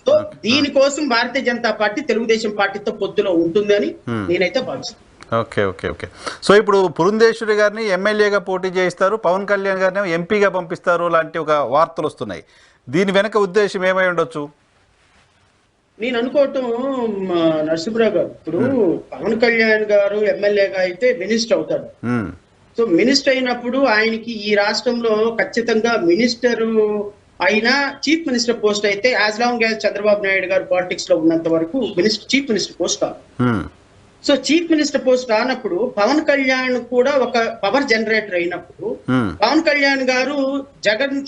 So దీనికోసం భారతీయ జనతా పార్టీ తెలుగుదేశం పార్టీతో పొత్తులో ఉంటుందని నేనైతే భావిస్తున్నాను. Okay okay okay. సో ఇప్పుడు పురంధేశ్వరి గారిని ఎమ్మెల్యేగా పోటీ చేయిస్తారు, పవన్ కళ్యాణ్ గారిని ఎంపీగా పంపిస్తారు లాంటి ఒక వార్తలు వస్తున్నాయి. దీని వెనక ఉద్దేశం ఏమై ఉండొచ్చు? నేను అనుకోవటం నరసింహరావు గారు, ఇప్పుడు పవన్ కళ్యాణ్ గారు ఎమ్మెల్యేగా అయితే మినిస్టర్ అవుతాడు. సో మినిస్టర్ అయినప్పుడు ఆయనకి ఈ రాష్ట్రంలో ఖచ్చితంగా మినిస్టర్ అయినా చీఫ్ మినిస్టర్ పోస్ట్ అయితే as long as Chandrababu Naidu గారు పాలిటిక్స్ లో ఉన్నంత వరకు చీఫ్ మినిస్టర్ పోస్ట్ కాదు. సో చీఫ్ మినిస్టర్ పోస్ట్ రానప్పుడు పవన్ కళ్యాణ్ కూడా ఒక పవర్ జనరేటర్ అయినప్పుడు పవన్ కళ్యాణ్ గారు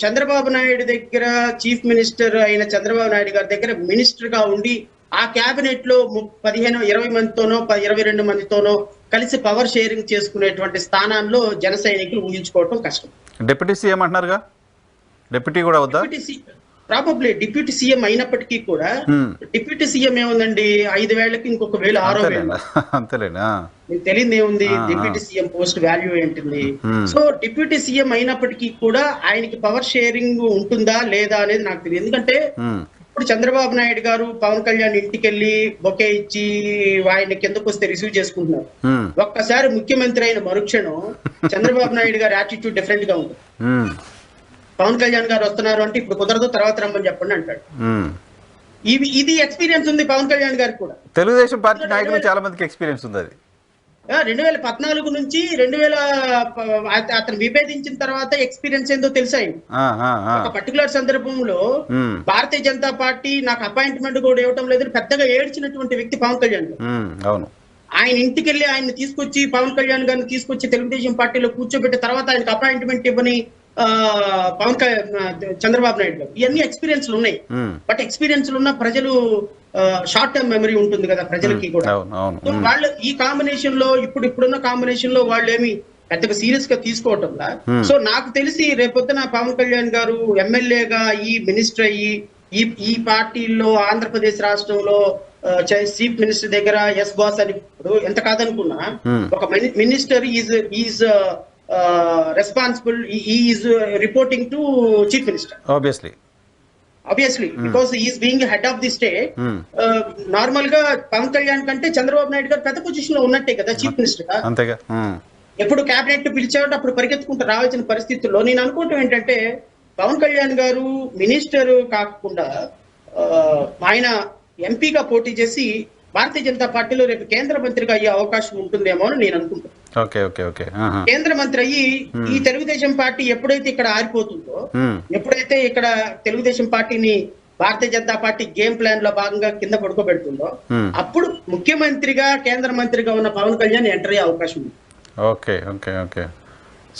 చంద్రబాబు నాయుడు దగ్గర చీఫ్ మినిస్టర్ అయిన చంద్రబాబు నాయుడు గారి దగ్గర మినిస్టర్ గా ఉండి ఆ క్యాబినెట్ లో 15-20 మందితోనో 22 మందితోనో కలిసి పవర్ షేరింగ్ చేసుకునేటువంటి స్థానాల్లో జన సైనికులు ఊహించుకోవటం కష్టం. డిప్యూటీ సీఎం అంటున్నారుగా, డిప్యూటీ కూడా వద్దా? ప్రాబబ్లీ డిప్యూటీ సీఎం అయినప్పటికీ కూడా డిప్యూటీ సీఎం ఏముందండి, 5,000కి ఇంకొక 1,000-6,000 అంతేలేనా, మీకు తెలియదు ఏముంది డిప్యూటీ సీఎం పోస్ట్ వాల్యూ ఏంటింది. సో డిప్యూటీ సీఎం అయినప్పటికీ కూడా ఆయనకి పవర్ షేరింగ్ ఉంటుందా లేదా అనేది నాకు తెలియదు. ఎందుకంటే ఇప్పుడు చంద్రబాబు నాయుడు గారు పవన్ కళ్యాణ్ ఇంటికి వెళ్ళి బొకే ఇచ్చి ఆయన కిందకు వస్తే రిసీవ్ చేసుకుంటున్నారు. ఒక్కసారి ముఖ్యమంత్రి అయిన మరుక్షణం చంద్రబాబు నాయుడు గారి యాటిట్యూడ్ డిఫరెంట్ గా ఉంటుంది. పవన్ కళ్యాణ్ గారు వస్తున్నారు అంటే ఇప్పుడు కుదరదు, తర్వాత రమ్మని చెప్పండి అంటాడు. ఇది ఎక్స్పీరియన్స్ ఉంది పవన్ కళ్యాణ్ గారికి కూడా. తెలుగుదేశం పార్టీ నాయకులు చాలా మందికి ఎక్స్పీరియన్స్ ఉంది. అది 2014 నుంచి 2000 అతను విభేదించిన తర్వాత ఎక్స్పీరియన్స్ ఏందో తెలుసా. ఒక పర్టికులర్ సందర్భంలో భారతీయ జనతా పార్టీ నాకు అపాయింట్మెంట్ కూడా ఇవ్వటం లేదని పెద్దగా ఏడ్చినటువంటి వ్యక్తి పవన్ కళ్యాణ్ గారు. అవును, ఆయన ఇంటికి వెళ్ళి ఆయన్ని తీసుకొచ్చి పవన్ కళ్యాణ్ గారిని తీసుకొచ్చి తెలుగుదేశం పార్టీలో కూర్చోబెట్టిన తర్వాత ఆయనకు అపాయింట్మెంట్ ఇవ్వని చంద్రబాబు నాయుడు గారు. ఇవన్నీ ఎక్స్పీరియన్స్లు ఉన్నాయి. బట్ ఎక్స్పీరియన్స్లు ఉన్న ప్రజలు షార్ట్ టర్మ్ మెమరీ ఉంటుంది కదా ప్రజలకి కూడా. వాళ్ళు ఈ కాంబినేషన్ లో ఇప్పుడున్న కాంబినేషన్ లో వాళ్ళు ఏమి పెద్దగా సీరియస్ గా తీసుకోవటంలా. సో నాకు తెలిసి రేపొద్దున పవన్ కళ్యాణ్ గారు ఎమ్మెల్యేగా మినిస్టర్ అయ్యి ఈ పార్టీలో ఆంధ్రప్రదేశ్ రాష్ట్రంలో చీఫ్ మినిస్టర్ దగ్గర ఎస్ బాస్ అని ఇప్పుడు ఎంత కాదనుకున్నా ఒక minister is responsible, he is reporting to chief minister obviously because he is being head of the state. Normal గా పవన్ కళ్యాణ్ కంటే చంద్రబాబు నాయుడు గారు పెద్ద పొజిషన్ లో ఉన్నట్టే కదా చీఫ్ మినిస్టర్ గా. అంతేగా, ఎప్పుడు కేబినెట్ పిలిచేవాడు అప్పుడు పరిగెత్తుకుంటూ రావాల్సిన పరిస్థితుల్లో నేను అనుకుంటాం ఏంటంటే పవన్ కళ్యాణ్ గారు మినిస్టర్ కాకుండా ఆయన ఎంపీగా పోటీ చేసి భారతీయ జనతా పార్టీలో రేపు కేంద్ర మంత్రిగా అయ్యే అవకాశం ఉంటుందేమో అని నేను అనుకుంటున్నాను. కేంద్ర మంత్రి అయ్యి ఈ తెలుగుదేశం పార్టీ ఎప్పుడైతే ఇక్కడ ఆరిపోతుందో, ఎప్పుడైతే ఇక్కడ తెలుగుదేశం పార్టీని భారతీయ జనతా పార్టీ గేమ్ ప్లాన్ లో భాగంగా కింద పడుకోబెడుతుందో అప్పుడు ముఖ్యమంత్రిగా కేంద్ర మంత్రిగా ఉన్న పవన్ కళ్యాణ్ ఎంటర్ అయ్యే అవకాశం ఉంది.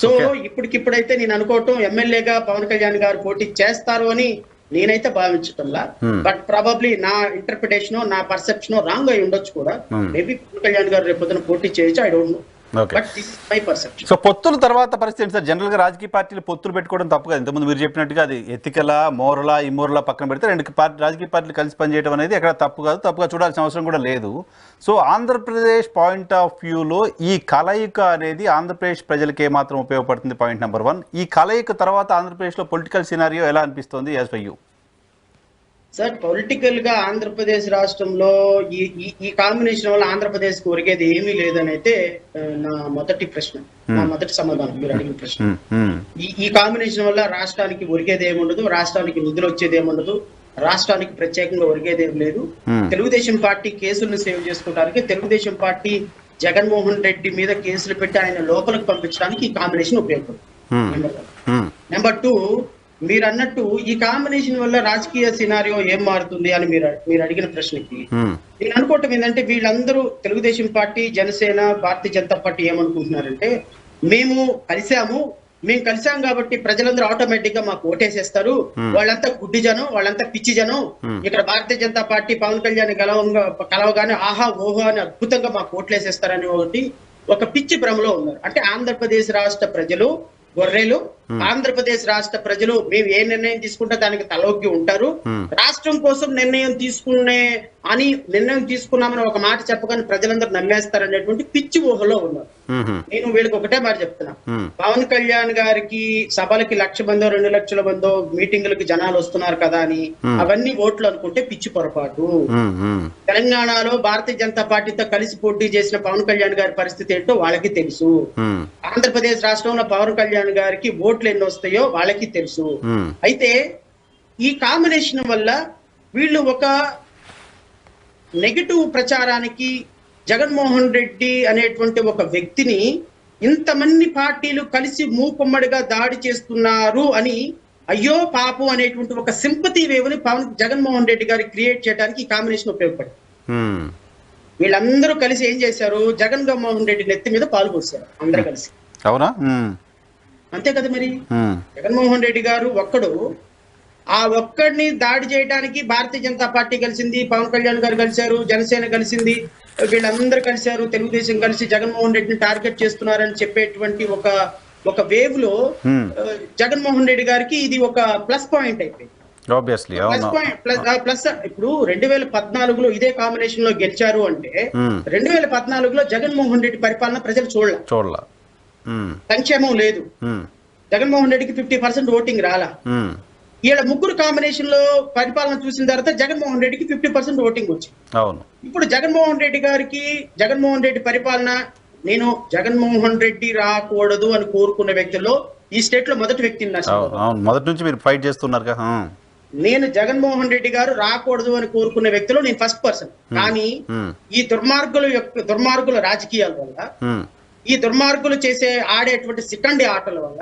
సో ఇప్పటికిప్పుడైతే నేను అనుకోవటం ఎమ్మెల్యేగా పవన్ కళ్యాణ్ గారు పోటీ చేస్తారు అని నేనైతే భావించటంలా. బట్ ప్రాబబ్లీ నా ఇంటర్ప్రిటేషన్ నా పర్సెప్షన్ రాంగ్ అయి ఉండొచ్చు కూడా. మేబీ పవన్ కళ్యాణ్ గారు రేపొద్దున పోటీ చేయొచ్చు, ఐ డోంట్ నో. సో పొత్తుల తర్వాత పరిస్థితి సార్, జనరల్ గా రాజకీయ పార్టీలు పొత్తులు పెట్టుకోవడం తప్పు కదా. ఇంతకుముందు మీరు చెప్పినట్టుగా అది ఎథికలా మోరలా ఇమోరలా పక్కన పెడితే రెండు రాజకీయ పార్టీలు కలిసి పనిచేయడం అనేది ఎక్కడ తప్పు కాదు, తప్పుగా చూడాల్సిన అవసరం కూడా లేదు. సో ఆంధ్రప్రదేశ్ పాయింట్ ఆఫ్ వ్యూలో ఈ కలయిక అనేది ఆంధ్రప్రదేశ్ ప్రజలకు ఏమాత్రం ఉపయోగపడుతుంది? Point number 1. ఈ కలయిక తర్వాత ఆంధ్రప్రదేశ్ లో పొలిటికల్ సినారియో ఎలా అనిపిస్తుంది as for you? Sir, political గా ఆంధ్రప్రదేశ్ రాష్ట్రంలో ఈ కాంబినేషన్ వల్ల ఆంధ్రప్రదేశ్ కు ఒరిగేది ఏమీ లేదని అయితే నా మొదటి ప్రశ్న, నా మొదటి సమాధానం మీరు అడిగిన ప్రశ్న. ఈ కాంబినేషన్ వల్ల రాష్ట్రానికి ఒరిగేది ఏముండదు, రాష్ట్రానికి నిధులు వచ్చేది ఏముండదు, రాష్ట్రానికి ప్రత్యేకంగా ఒరిగేది ఏం లేదు. తెలుగుదేశం పార్టీ కేసులను సేవ్ చేసుకోవడానికి, తెలుగుదేశం పార్టీ జగన్మోహన్ రెడ్డి మీద కేసులు పెట్టి ఆయన లోపలికి పంపించడానికి ఈ కాంబినేషన్ ఉపయోగపడుతుంది. నెంబర్ 2, మీరు అన్నట్టు ఈ కాంబినేషన్ వల్ల రాజకీయ సినారియో ఏం మారుతుంది అని మీరు అడిగిన ప్రశ్నకి నేను అనుకోవటం ఏంటంటే వీళ్ళందరూ తెలుగుదేశం పార్టీ, జనసేన, భారతీయ జనతా పార్టీ ఏమనుకుంటున్నారంటే మేము కలిసాం కాబట్టి ప్రజలందరూ ఆటోమేటిక్ గా మాకు ఓటేసేస్తారు, వాళ్ళంతా గుడ్డి జనం, వాళ్ళంతా పిచ్చి జనం, ఇక్కడ భారతీయ జనతా పార్టీ పవన్ కళ్యాణ్ కలవగానే ఆహా ఓహో అని అద్భుతంగా మాకు ఓట్లేసేస్తారని ఒక పిచ్చి భ్రమలో ఉన్నారు. అంటే ఆంధ్రప్రదేశ్ రాష్ట్ర ప్రజలు గొర్రెలు, ఆంధ్రప్రదేశ్ రాష్ట్ర ప్రజలు మేము ఏ నిర్ణయం తీసుకుంటే దానికి తలొగ్గి ఉంటారు. రాష్ట్రం కోసం నిర్ణయం తీసుకున్నామని ఒక మాట చెప్పగానే ప్రజలందరూ నమ్మేస్తారు అనేటువంటి పిచ్చి ఊహలో ఉన్నారు. నేను వీళ్ళకి ఒకటే మాట చెప్తున్నా, పవన్ కళ్యాణ్ గారికి సభలకి 1,00,000 మందో 2,00,000 మందో మీటింగులకి జనాలు వస్తున్నారు కదా అని అవన్నీ ఓట్లు అనుకుంటే పిచ్చి పొరపాటు. తెలంగాణలో భారతీయ జనతా పార్టీతో కలిసి పోటీ చేసిన పవన్ కళ్యాణ్ గారి పరిస్థితి ఏంటో వాళ్ళకి తెలుసు. ఆంధ్రప్రదేశ్ రాష్ట్రంలో పవన్ కళ్యాణ్ గారికి ఓట్లు ఎన్ని వస్తాయో వాళ్ళకి తెలుసు. అయితే ఈ కాంబినేషన్ వల్ల వీళ్ళు ఒక నెగటివ్ ప్రచారానికి జగన్మోహన్ రెడ్డి అనేటువంటి ఒక వ్యక్తిని ఇంతమంది పార్టీలు కలిసి మూకుమ్మడిగా దాడి చేస్తున్నారు అని అయ్యో పాపం అనేటువంటి ఒక సింపతి వేవ్ని జగన్మోహన్ రెడ్డి గారి క్రియేట్ చేయడానికి ఈ కాంబినేషన్ ఉపయోగపడింది. వీళ్ళందరూ కలిసి ఏం చేశారు, జగన్మోహన్ రెడ్డి నెత్తి మీద పాలు పోసారు అందరూ కలిసి. అవునా? అంతే కదా మరి. జగన్మోహన్ రెడ్డి గారు ఒక్కడిని దాడి చేయడానికి భారతీయ జనతా పార్టీ కలిసింది, పవన్ కళ్యాణ్ గారు కలిశారు, జనసేన కలిసింది, వీళ్ళందరూ కలిశారు, తెలుగుదేశం కలిసి జగన్మోహన్ రెడ్డిని టార్గెట్ చేస్తున్నారని చెప్పేటువంటి ఒక వేవ్ లో జగన్మోహన్ రెడ్డి గారికి ఇది ఒక ప్లస్ పాయింట్ అయిపోయింది. ప్లస్ ఇప్పుడు 2014లో ఇదే కాంబినేషన్ లో గెలిచారు అంటే 2014లో జగన్మోహన్ రెడ్డి పరిపాలన ప్రజలు చూడాల, సంక్షేమం లేదు, జగన్మోహన్ రెడ్డికి 50% ఓటింగ్ రాలా. ఈడ ముగ్గురు కాంబినేషన్ లో పరిపాలన చూసిన తర్వాత జగన్మోహన్ రెడ్డికి 50% ఓటింగ్ వచ్చింది. ఇప్పుడు జగన్మోహన్ రెడ్డి పరిపాలన, నేను జగన్మోహన్ రెడ్డి రాకూడదు అని కోరుకున్న వ్యక్తుల్లో ఈ స్టేట్ లో మొదటి వ్యక్తిని మొదటి నుంచి మీరు ఫైట్ చేస్తున్నారు. నేను జగన్మోహన్ రెడ్డి గారు రాకూడదు అని కోరుకున్న వ్యక్తిలో నేను ఫస్ట్ పర్సన్. కానీ ఈ దుర్మార్గుల రాజకీయాల వల్ల, ఈ దుర్మార్గులు ఆడేటువంటి సికండి ఆటల వల్ల,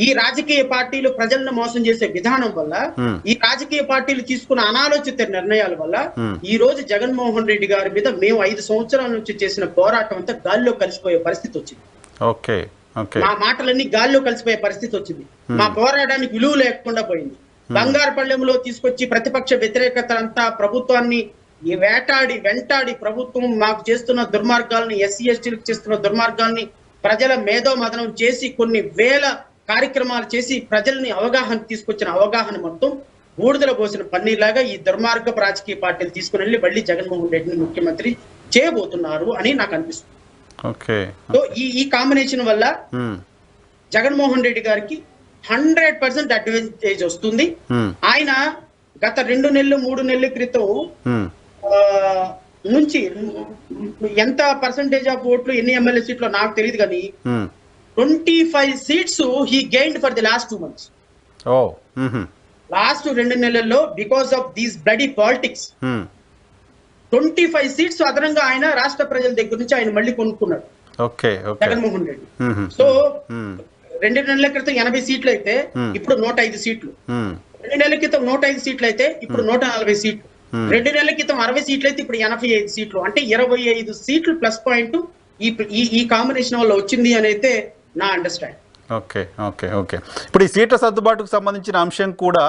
ఈ రాజకీయ పార్టీలు ప్రజలను మోసం చేసే విధానం వల్ల, ఈ రాజకీయ పార్టీలు తీసుకున్న అనాలోచిత నిర్ణయాల వల్ల ఈ రోజు జగన్మోహన్ రెడ్డి గారి మీద మేము 5 సంవత్సరాల నుంచి చేసిన పోరాటం అంతా గాల్లో కలిసిపోయే పరిస్థితి వచ్చింది. మా మాటలన్నీ గాల్లో కలిసిపోయే పరిస్థితి వచ్చింది. మా పోరాటానికి విలువ లేకుండా పోయింది. బంగారుపల్లెంలో తీసుకొచ్చి ప్రతిపక్ష వ్యతిరేకత అంతా ప్రభుత్వాన్ని వెంటాడి ప్రభుత్వం మాకు చేస్తున్న దుర్మార్గాల్ని, ఎస్సీ ఎస్టీలకు చేస్తున్న దుర్మార్గాల్ని ప్రజల మేధోమథనం చేసి కొన్ని వేల కార్యక్రమాలు చేసి ప్రజల్ని తీసుకొచ్చిన అవగాహన మొత్తం బూడిదల పోసిన పన్నీర్లాగా ఈ దుర్మార్గపు రాజకీయ పార్టీలు తీసుకుని వెళ్ళి మళ్ళీ జగన్మోహన్ రెడ్డిని ముఖ్యమంత్రి చేయబోతున్నారు అని నాకు అనిపిస్తుంది. సో ఈ కాంబినేషన్ వల్ల జగన్మోహన్ రెడ్డి గారికి 100% అడ్వాంటేజ్ వస్తుంది. ఆయన గత 2 నెలలు 3 నెలల క్రితం నుంచి ఎంత పర్సంటేజ్ ఆఫ్ ఓట్లు, ఎన్ని ఎమ్మెల్యే సీట్లు నాకు తెలియదు కానీ 25 seats he gained for the last 2 months. Last 2 నెలల్లో because of these bloody politics 25 seats అదనంగా ఆయన రాష్ట్ర ప్రజల దగ్గర నుంచి ఆయన మళ్ళీ కొనుక్కున్నాడు జగన్మోహన్ రెడ్డి. సో 2 నెలల క్రితం 80 సీట్లు అయితే ఇప్పుడు 105 సీట్లు, 2 నెలల క్రితం 105 సీట్లు అయితే ఇప్పుడు 140 సీట్లు, 2 నెలల క్రితం 60 సీట్లు అయితే ఇప్పుడు 85 సీట్లు, అంటే 25 సీట్లు ప్లస్ పాయింట్ ఈ కాంబినేషన్ వల్ల వచ్చింది అని అయితే నా అండర్స్టాండ్. ఇప్పుడు ఈ సీట్ల సర్దుబాటుకు సంబంధించిన అంశం కూడా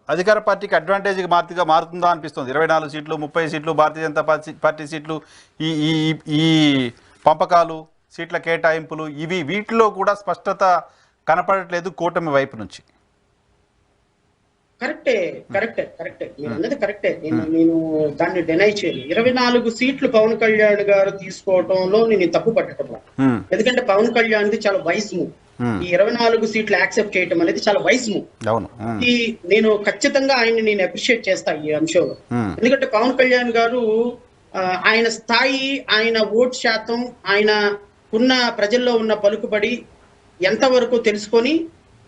అధికార పార్టీకి అడ్వాంటేజ్ మారుతుందా అనిపిస్తుంది. 24 సీట్లు, 30 సీట్లు భారతీయ జనతా పార్టీ సీట్లు, ఈ పంపకాలు, సీట్ల కేటాయింపులు, వీటిలో కూడా స్పష్టత కనపడట్లేదు కూటమి వైపు నుంచి. కరెక్టే మీరు అన్నది కరెక్టే. నేను దాన్ని డినై చేయను. 24 సీట్లు పవన్ కళ్యాణ్ గారు తీసుకోవటంలో నేను తప్పు పట్టడం, ఎందుకంటే పవన్ కళ్యాణ్ చాలా వైస్ మూవ్. ఈ 24 సీట్లు యాక్సెప్ట్ చేయటం అనేది చాలా వైస్ మూవ్. నేను ఖచ్చితంగా ఆయన్ని నేను అప్రిషియేట్ చేస్తా ఈ అంశంలో. ఎందుకంటే పవన్ కళ్యాణ్ గారు ఆయన స్థాయి, ఆయన ఓట్ శాతం, ఆయన ఉన్న ప్రజల్లో ఉన్న పలుకుబడి ఎంతవరకు తెలుసుకొని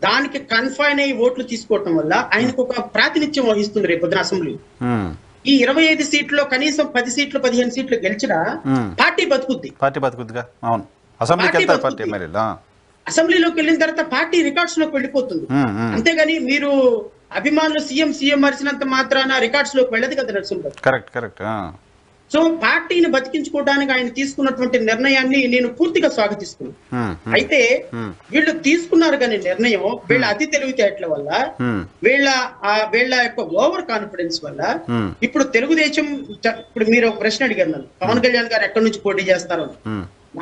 దానికి కన్ఫైన్ అయ్యి ఓట్లు తీసుకోవటం వల్ల ఆయనకు ఒక ప్రాతినిధ్యం వహిస్తుంది రేపు పొద్దున అసెంబ్లీ. ఈ 25 సీట్లో కనీసం 10 సీట్లు 15 సీట్లు గెలిచినా పార్టీ బతుకుద్ది. అసెంబ్లీలోకి వెళ్ళిన తర్వాత పార్టీ రికార్డ్స్ లోకి వెళ్ళిపోతుంది. అంతేగాని మీరు అభిమానులు సీఎం మరిచినంత మాత్రాన రికార్డ్స్ లోకి వెళ్ళదు కదా నరసింహ. సో పార్టీని బతికించుకోవడానికి ఆయన తీసుకున్నటువంటి నిర్ణయాన్ని నేను పూర్తిగా స్వాగతిస్తున్నాను. అయితే వీళ్ళు తీసుకున్నారు కానీ నిర్ణయం వీళ్ళ అతి తెలివితేటల వల్ల, వీళ్ళ యొక్క ఓవర్ కాన్ఫిడెన్స్ వల్ల ఇప్పుడు తెలుగుదేశం, ఇప్పుడు మీరు ఒక ప్రశ్న అడిగారు నన్ను, పవన్ కళ్యాణ్ గారు ఎక్కడి నుంచి పోటీ చేస్తారు.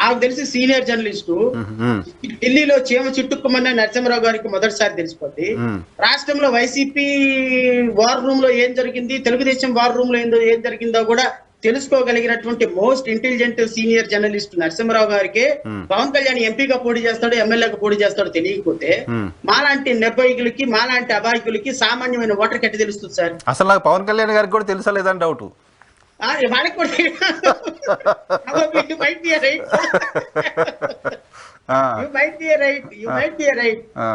నాకు తెలిసి సీనియర్ జర్నలిస్టు ఢిల్లీలో చీమ చిట్టుకుమన్న నరసింహరావు గారికి మొదటిసారి తెలిసిపోద్ది. రాష్ట్రంలో వైసీపీ వార్ రూమ్ లో ఏం జరిగింది, తెలుగుదేశం వార్ రూమ్ లో ఏం జరిగిందో కూడా తెలుసుకోగలిగినటువంటి most intelligent senior journalist Narasimharao గారికి పవన్ కళ్యాణ్ ఎంపీగా పోటీ చేస్తాడు, ఎమ్మెల్యేగా పోటీ చేస్తాడు తెలియకపోతే మాలాంటి నిర్భయకులకి, మాలాంటి అబాయకులకి, సామాన్యమైన ఓటర్కి ఎట్లా తెలుస్తుంది సార్? అసలు నాకు పవన్ కళ్యాణ్ గారికి కూడా తెలుసా లేదని డౌట్. వాళ్ళకి కూడా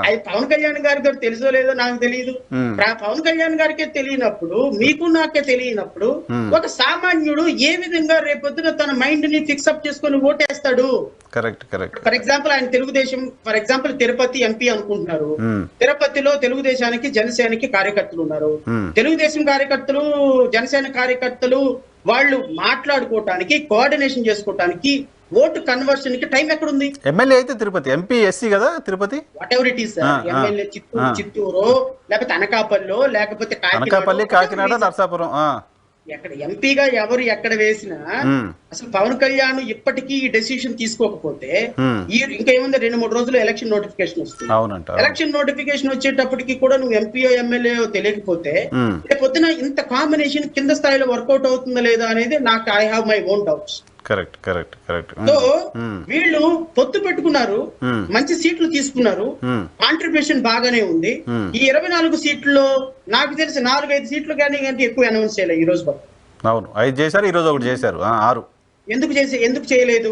అది పవన్ కళ్యాణ్ గారికి తెలుసో లేదో నాకు తెలియదు. పవన్ కళ్యాణ్ గారికే తెలియనప్పుడు, మీకు నాకే తెలియనప్పుడు ఒక సామాన్యుడు ఏ విధంగా రేపొద్దున తన మైండ్ ని ఫిక్స్అప్ చేసుకుని ఓటేస్తాడు? Correct correct. ఫర్ ఎగ్జాంపుల్ ఆయన Telugudesam, for example Tirupati MP అనుకుంటున్నారు. తిరుపతిలో తెలుగుదేశానికి జనసేనకి కార్యకర్తలు ఉన్నారు. తెలుగుదేశం కార్యకర్తలు, జనసేన కార్యకర్తలు వాళ్ళు మాట్లాడుకోవటానికి, కోఆర్డినేషన్ చేసుకోవటానికి, ఓటు కన్వర్షన్ కి టైం ఎక్కడుంది? ఎమ్మెల్యే అయితే తిరుపతి, ఎంపీ ఎస్సీ కదా Tirupati, what ever it is sir. MLA Chittoor లేకపోతే అనకాపల్లి, లేకపోతే కాకినాడ, నర్సాపురం, ఎక్కడ ఎంపీగా ఎవరు ఎక్కడ వేసినా అసలు పవన్ కళ్యాణ్ ఇప్పటికీ ఈ డెసిషన్ తీసుకోకపోతే ఇంకా ఏముంది, 2-3 రోజులు ఎలక్షన్ నోటిఫికేషన్ వస్తుంది. ఎలక్షన్ నోటిఫికేషన్ వచ్చేటప్పటికి కూడా నువ్వు ఎంపీఓ ఎమ్మెల్యే తెలియకపోతే రేపొద్దున ఇంత కాంబినేషన్ కింద స్థాయిలో వర్కౌట్ అవుతుందా లేదా అనేది నాకు I have my own doubts. Correct correct correct. So వీళ్ళు పొత్తు పెట్టుకున్నారు, మంచి సీట్లు తీసుకున్నారు, కాంట్రిబ్యూషన్ బాగానే ఉంది. ఈ 24 సీట్లలో నాకు తెలిసి 4-5 సీట్లు కానీ ఎక్కువ అనౌన్స్ చేయలేదు ఈ రోజు వరకు. అవును, 5 చేశారు, ఈ రోజు 1 చేశారు, 6. ఎందుకు చేయలేదు?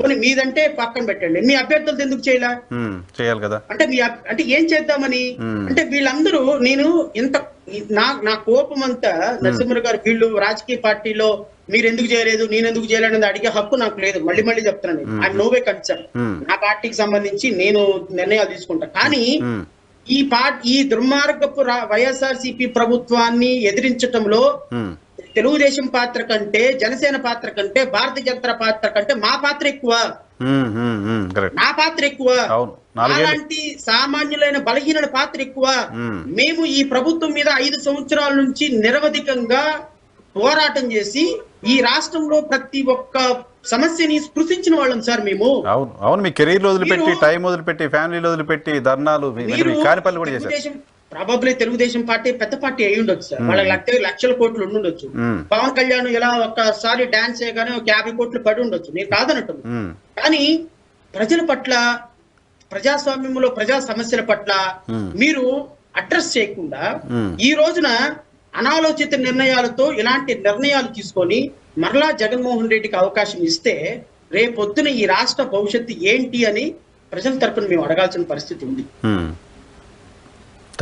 కొన్ని మీదంటే పక్కన పెట్టండి, మీ అభ్యర్థులతో ఎందుకు చేయాలి కదా? అంటే ఏం చేద్దామని, అంటే వీళ్ళందరూ నేను ఇంత నా కోపం అంతా నరసింహరావు గారు, వీళ్ళు రాజకీయ పార్టీలో మీరు ఎందుకు చేయలేదు, నేను ఎందుకు చేయలేదు అనేది అడిగే హక్కు నాకు లేదు. మళ్ళీ చెప్తున్నాను, ఐ నో వే కన్సర్న్. నా పార్టీకి సంబంధించి నేను నిర్ణయాలు తీసుకుంటా. కానీ ఈ దుర్మార్గపు వైఎస్ఆర్సీపీ ప్రభుత్వాన్ని ఎదిరించటంలో తెలుగుదేశం పాత్ర కంటే, జనసేన పాత్ర కంటే, భారతీయ జనతా పాత్ర కంటే మా పాత్ర ఎక్కువ, నా పాత్ర ఎక్కువ, అలాంటి సామాన్యులైన బలహీన పాత్ర ఎక్కువ. మేము ఈ ప్రభుత్వం మీద 5 సంవత్సరాల నుంచి నిరవధికంగా పోరాటం చేసి ఈ రాష్ట్రంలో ప్రతి ఒక్క సమస్యని స్పృశించిన వాళ్ళం సార్ మేము. అవును, మీ కెరీర్ వదిలిపెట్టి, టైం వదిలిపెట్టి, ఫ్యామిలీ వదిలిపెట్టి ధర్నాలు కూడా చేశారు. ప్రాబబ్లీ తెలుగుదేశం పార్టీ పెద్ద పార్టీ అయి ఉండొచ్చు సార్, వాళ్ళకి లక్షల కోట్లు ఉండుండొచ్చు. పవన్ కళ్యాణ్ ఇలా ఒక్కసారి డాన్స్ చేయగానే 50 కోట్లు పడి ఉండొచ్చు, నేను కాదనట్టు. కానీ ప్రజల పట్ల, ప్రజాస్వామ్యంలో ప్రజా సమస్యల పట్ల మీరు అడ్రస్ చేయకుండా ఈ రోజున అనాలోచిత నిర్ణయాలతో ఇలాంటి నిర్ణయాలు తీసుకొని మరలా జగన్మోహన్ రెడ్డికి అవకాశం ఇస్తే రేపొద్దున ఈ రాష్ట్ర భవిష్యత్తు ఏంటి అని ప్రజల తరపున మేము అడగాల్సిన పరిస్థితి ఉంది.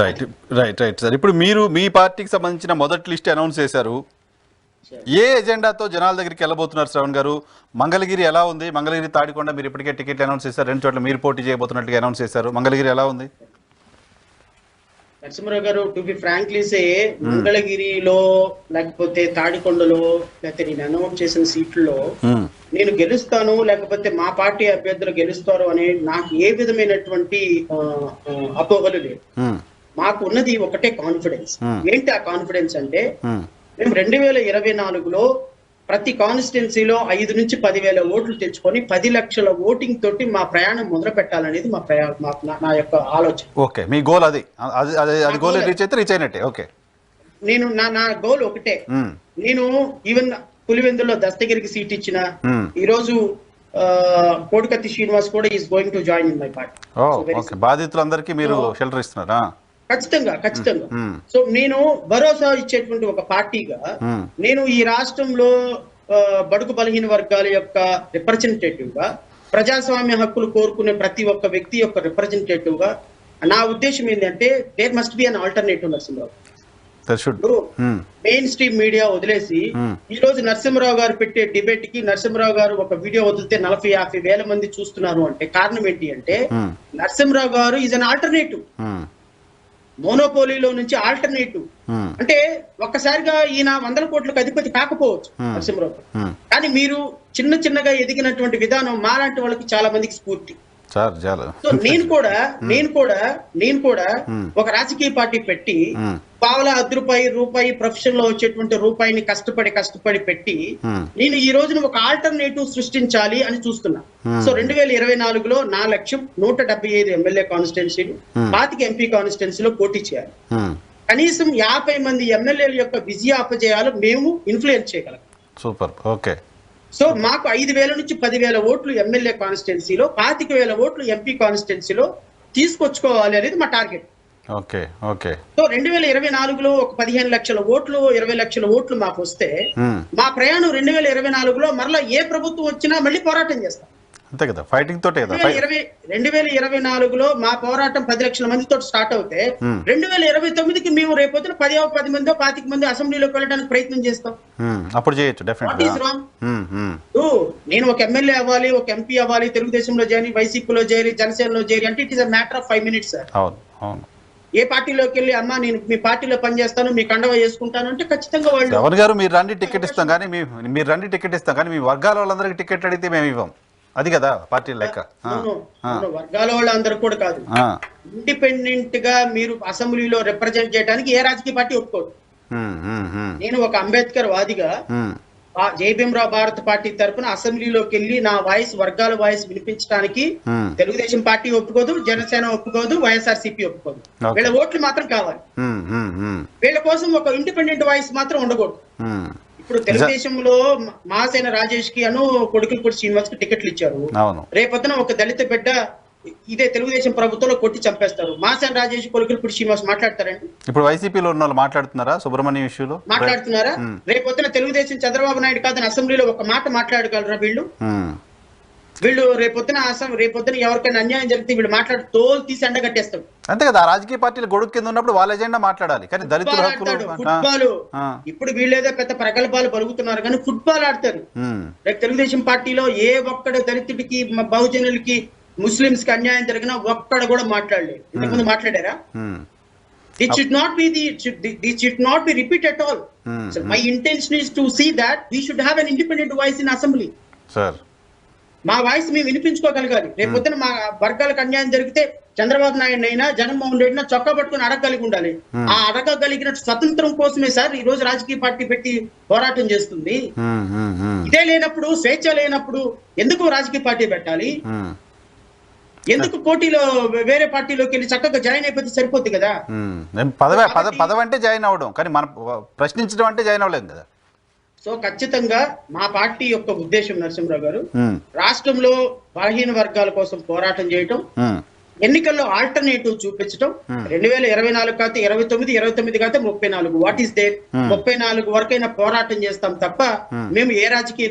Right right right sir. ఇప్పుడు మీరు మీ పార్టీకి సంబంధించిన మొదటి లిస్ట్ అనౌన్స్ చేశారు. ఏ ఎజెండాతో జనాల దగ్గరికి వెళ్ళబోతున్నారు శ్రవణ్ గారు? మంగళగిరి ఎలా ఉంది? మంగళగిరి, తాడికొండ మీరు ఇప్పటికే టికెట్లు అనౌన్స్ చేశారు, 2 చోట్ల మీరు పోటీ చేయబోతున్నట్టుగా అనౌన్స్ చేశారు. మంగళగిరి ఎలా ఉంది? నరసింహరావు గారు, టు బి ఫ్రాంక్లీ సే, మంగళగిరిలో లేకపోతే తాడికొండలో లేకపోతే నేను అనౌన్స్ చేసిన సీట్లలో నేను గెలుస్తాను లేకపోతే మా పార్టీ అభ్యర్థులు గెలుస్తారు అనే నాకు ఏ విధమైనటువంటి అపోహలు లేవు. మాకు ఉన్నది ఒకటే కాన్ఫిడెన్స్. ఏంటి ఆ కాన్ఫిడెన్స్ అంటే, మేము 2024లో ప్రతి కాన్స్టిట్యున్సీలో 5 నుంచి 10,000 ఓట్లు తెచ్చుకొని 10 లక్షల ఓటింగ్ తోటి మా ప్రయాణం మొదలు పెట్టాలనేది నా యొక్క ఆలోచన. ఓకే, మీ గోల్ అది గోల్ రీచ్ అయితే రీచ్ అయినట్టే. ఓకే, నేను నా గోల్ ఒకటే. నేను ఈవెన్ పులివెందులో దస్తగిరికి సీట్ ఇచ్చిన, ఈ రోజు కోడికత్తి శ్రీనివాస్ కూడా is going to join in my party. బాధితులందరికీ మీరు షెల్టర్ ఇస్తున్నారా? ఖచ్చితంగా. సో నేను భరోసా ఇచ్చేటువంటి ఒక పార్టీగా నేను ఈ రాష్ట్రంలో బడుగు బలహీన వర్గాల యొక్క రిప్రజెంటేటివ్ గా, ప్రజాస్వామ్య హక్కులు కోరుకునే ప్రతి ఒక్క వ్యక్తి యొక్క రిప్రజెంటేటివ్ గా నా ఉద్దేశం ఏంటంటే, there must be an alternative Narasimharao. Mainstream media వదిలేసి ఈ రోజు నరసింహరావు గారు పెట్టే డిబేట్ కి నరసింహరావు గారు ఒక వీడియో వదిలితే 40-50 వేల మంది చూస్తున్నారు అంటే కారణం ఏంటి అంటే, నరసింహరావు గారు ఈజ్ అన్ ఆల్టర్నేటివ్. మోనోపోలీలో నుంచి ఆల్టర్నేటివ్ అంటే ఒక్కసారిగా ఈయన 100 కోట్లకు అధిపతి కాకపోవచ్చు నరసింహరావు, కానీ మీరు చిన్నగా ఎదిగినటువంటి విధానం మాలాంటి వాళ్ళకి చాలా మందికి స్ఫూర్తి. సార్ చాలా సో నేను కూడా ఒక రాజకీయ పార్టీ పెట్టి పావలా రూపాయి ప్రొఫెషన్ లో వచ్చేటువంటి రూపాయిని కష్టపడి పెట్టి నేను ఈ రోజున ఒక ఆల్టర్నేటివ్ సృష్టించాలి అని చూస్తున్నా. సో 2024లో నా లక్ష్యం 175 ఎమ్మెల్యే కాన్స్టిట్యున్సీలు 25 ఎంపీ కాన్స్టిట్యున్సీలో పోటీ చేయాలి. కనీసం 50 మంది ఎమ్మెల్యేల యొక్క విజయ అపజయాలు మేము ఇన్ఫ్లుయెన్స్ చేయగలం. సూపర్. ఓకే. సో మాకు 5,000 నుంచి 10,000 ఓట్లు ఎమ్మెల్యే కాన్స్టిట్యున్సీలో 25,000 ఓట్లు ఎంపీ కాన్స్టిట్యున్సీలో తీసుకొచ్చుకోవాలి అనేది మా టార్గెట్. ఓకే. ఓకే. సో 2024లో ఒక 15 లక్షల ఓట్లు 20 లక్షల ఓట్లు మాకు వస్తే మా ప్రయాణం 2024లో మరలా ఏ ప్రభుత్వం వచ్చినా మళ్ళీ పోరాటం చేస్తాం. అంతే కదా, ఫైటింగ్ తోటే కదా. 2024లో మా పోరాటం 10 లక్షల మందితో స్టార్ట్ అవుతే 2029కి మేము రేపొద్దున 10 మందో 25 మంది అసెంబ్లీలోకి వెళ్ళడానికి ప్రయత్నం చేస్తాం. అప్పుడు చేయొచ్చు డెఫినెట్గా. నేను ఒక ఎమ్మెల్యే అవ్వాలి, ఒక ఎంపీ అవ్వాలి, తెలుగుదేశంలో చేరి, వైసీపీలో చేరి, జనసేనలో చేరి అంటే it is a matter of 5 minutes sir. అవును. ఏ పార్టీలోకి వెళ్ళి అమ్మా నేను మీ పార్టీలో పనిచేస్తాను, మీ కండవ చేసుకుంటాను అంటే ఖచ్చితంగా వాళ్ళు ఎవరు గారు మీరు రండి టికెట్ ఇస్తాం కానీ మీ వర్గాల వాళ్ళందరికీ టికెట్ అడిగితే మేము ఇవ్వం. అది కదా పార్టీ లెక్క. వర్గాల వాళ్ళందరూ కూడా కాదు, ఇండిపెండెంట్ గా మీరు అసెంబ్లీలో రిప్రజెంట్ చేయడానికి ఏ రాజకీయ పార్టీ ఒప్పుకోదు. నేను ఒక అంబేద్కర్ వాదిగా జై భీమరావు భారత్ పార్టీ తరఫున అసెంబ్లీలోకి వెళ్ళి నా వాయిస్ వర్గాల వాయిస్ వినిపించడానికి తెలుగుదేశం పార్టీ ఒప్పుకోదు, జనసేన ఒప్పుకోదు, వైఎస్ఆర్సీపీ ఒప్పుకోదు. వీళ్ళ ఓట్లు మాత్రం కావాలి. వీళ్ళ కోసం ఒక ఇండిపెండెంట్ వాయిస్ మాత్రం ఉండకూడదు. ఇప్పుడు తెలుగుదేశంలో మాసేన రాజేష్ కి కొడుకులపూడి శ్రీనివాస్ కి టికెట్లు ఇచ్చారు. రేపొద్దున ఒక దళిత బిడ్డ ఇదే తెలుగుదేశం ప్రభుత్వంలో కొట్టి చంపేస్తారు. మాసేన రాజేష్ కొడుకులపూడి శ్రీనివాస్ మాట్లాడతారండి? ఇప్పుడు వైసీపీలో ఉన్న వాళ్ళు మాట్లాడుతున్నారా? సుబ్రహ్మణ్యం ఇష్యూలో మాట్లాడుతున్నారా? రేపొద్దున తెలుగుదేశం చంద్రబాబు నాయుడు కాదని అసెంబ్లీలో ఒక మాట మాట్లాడగలరా వీళ్ళు రేపొద్దున ఎవరికైనా అన్యాయం జరిగితే వీళ్ళు మాట్లాడి తోలు తీసి ఎండగట్టేస్తాడు. అంతే కదా, రాజకీయ పార్టీలు గొడుగు కింద ఉన్నప్పుడు వాళ్ళ ఎజెండా మాట్లాడాలి. కానీ దళితుల హక్కులు, ఫుట్బాల్ ఇప్పుడు వీళ్ళేదో పెద్ద ప్రగల్భాలు పలుకుతున్నారు కానీ ఫుట్బాల్ ఆడతారు. రేపు తెలుగుదేశం పార్టీలో ఏ ఒక్కడ దళితుడికి, బహుజనులకి, ముస్లింస్ కి అన్యాయం జరిగినా ఒక్కడ కూడా మాట్లాడలేదు. ఇంతకుముందు మాట్లాడారా? This should not be repeat at all. So my intention is to see that we should have an independent voice in assembly. Sir. మా వాయిస్ మేము వినిపించుకోగలగాలి. రేపొద్దున మా వర్గాలకు అన్యాయం జరిగితే చంద్రబాబు నాయుడు అయినా జగన్మోహన్ రెడ్డి చొక్కా పట్టుకుని అడగగలిగి ఉండాలి. ఆ అడగగలిగిన స్వతంత్రం కోసమే సార్ ఈ రోజు రాజకీయ పార్టీ పెట్టి పోరాటం చేస్తుంది. ఇదే లేనప్పుడు, స్వేచ్ఛ లేనప్పుడు ఎందుకు రాజకీయ పార్టీ పెట్టాలి? ఎందుకు పోటీలో వేరే పార్టీలోకి వెళ్ళి చక్కగా జాయిన్ అయిపోతే సరిపోద్ది కదా. పదవి అంటే జాయిన్ అవ్వడం, కానీ మనం ప్రశ్నించడం అంటే జాయిన్ అవ్వలేదు కదా. సో ఖచ్చితంగా మా పార్టీ యొక్క ఉద్దేశం నరసింహరావు గారు, రాష్ట్రంలో బలహీన వర్గాల కోసం పోరాటం చేయటం, ఎన్నికల్లో ఆల్టర్నేటివ్ చూపించడం. 2024 కాతే 29 కాతే 34, వాట్ ఈస్ దేర్ 34 వరకైనా పోరాటం చేస్తాం తప్ప మేము ఏ రాజకీయ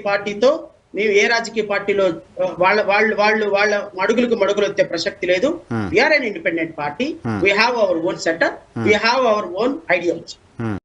పార్టీలో వాళ్ళ అడుగులకు మడుగులు వచ్చే ప్రసక్తి లేదు. We are an independent party. We have our own setup, we have our own ideology.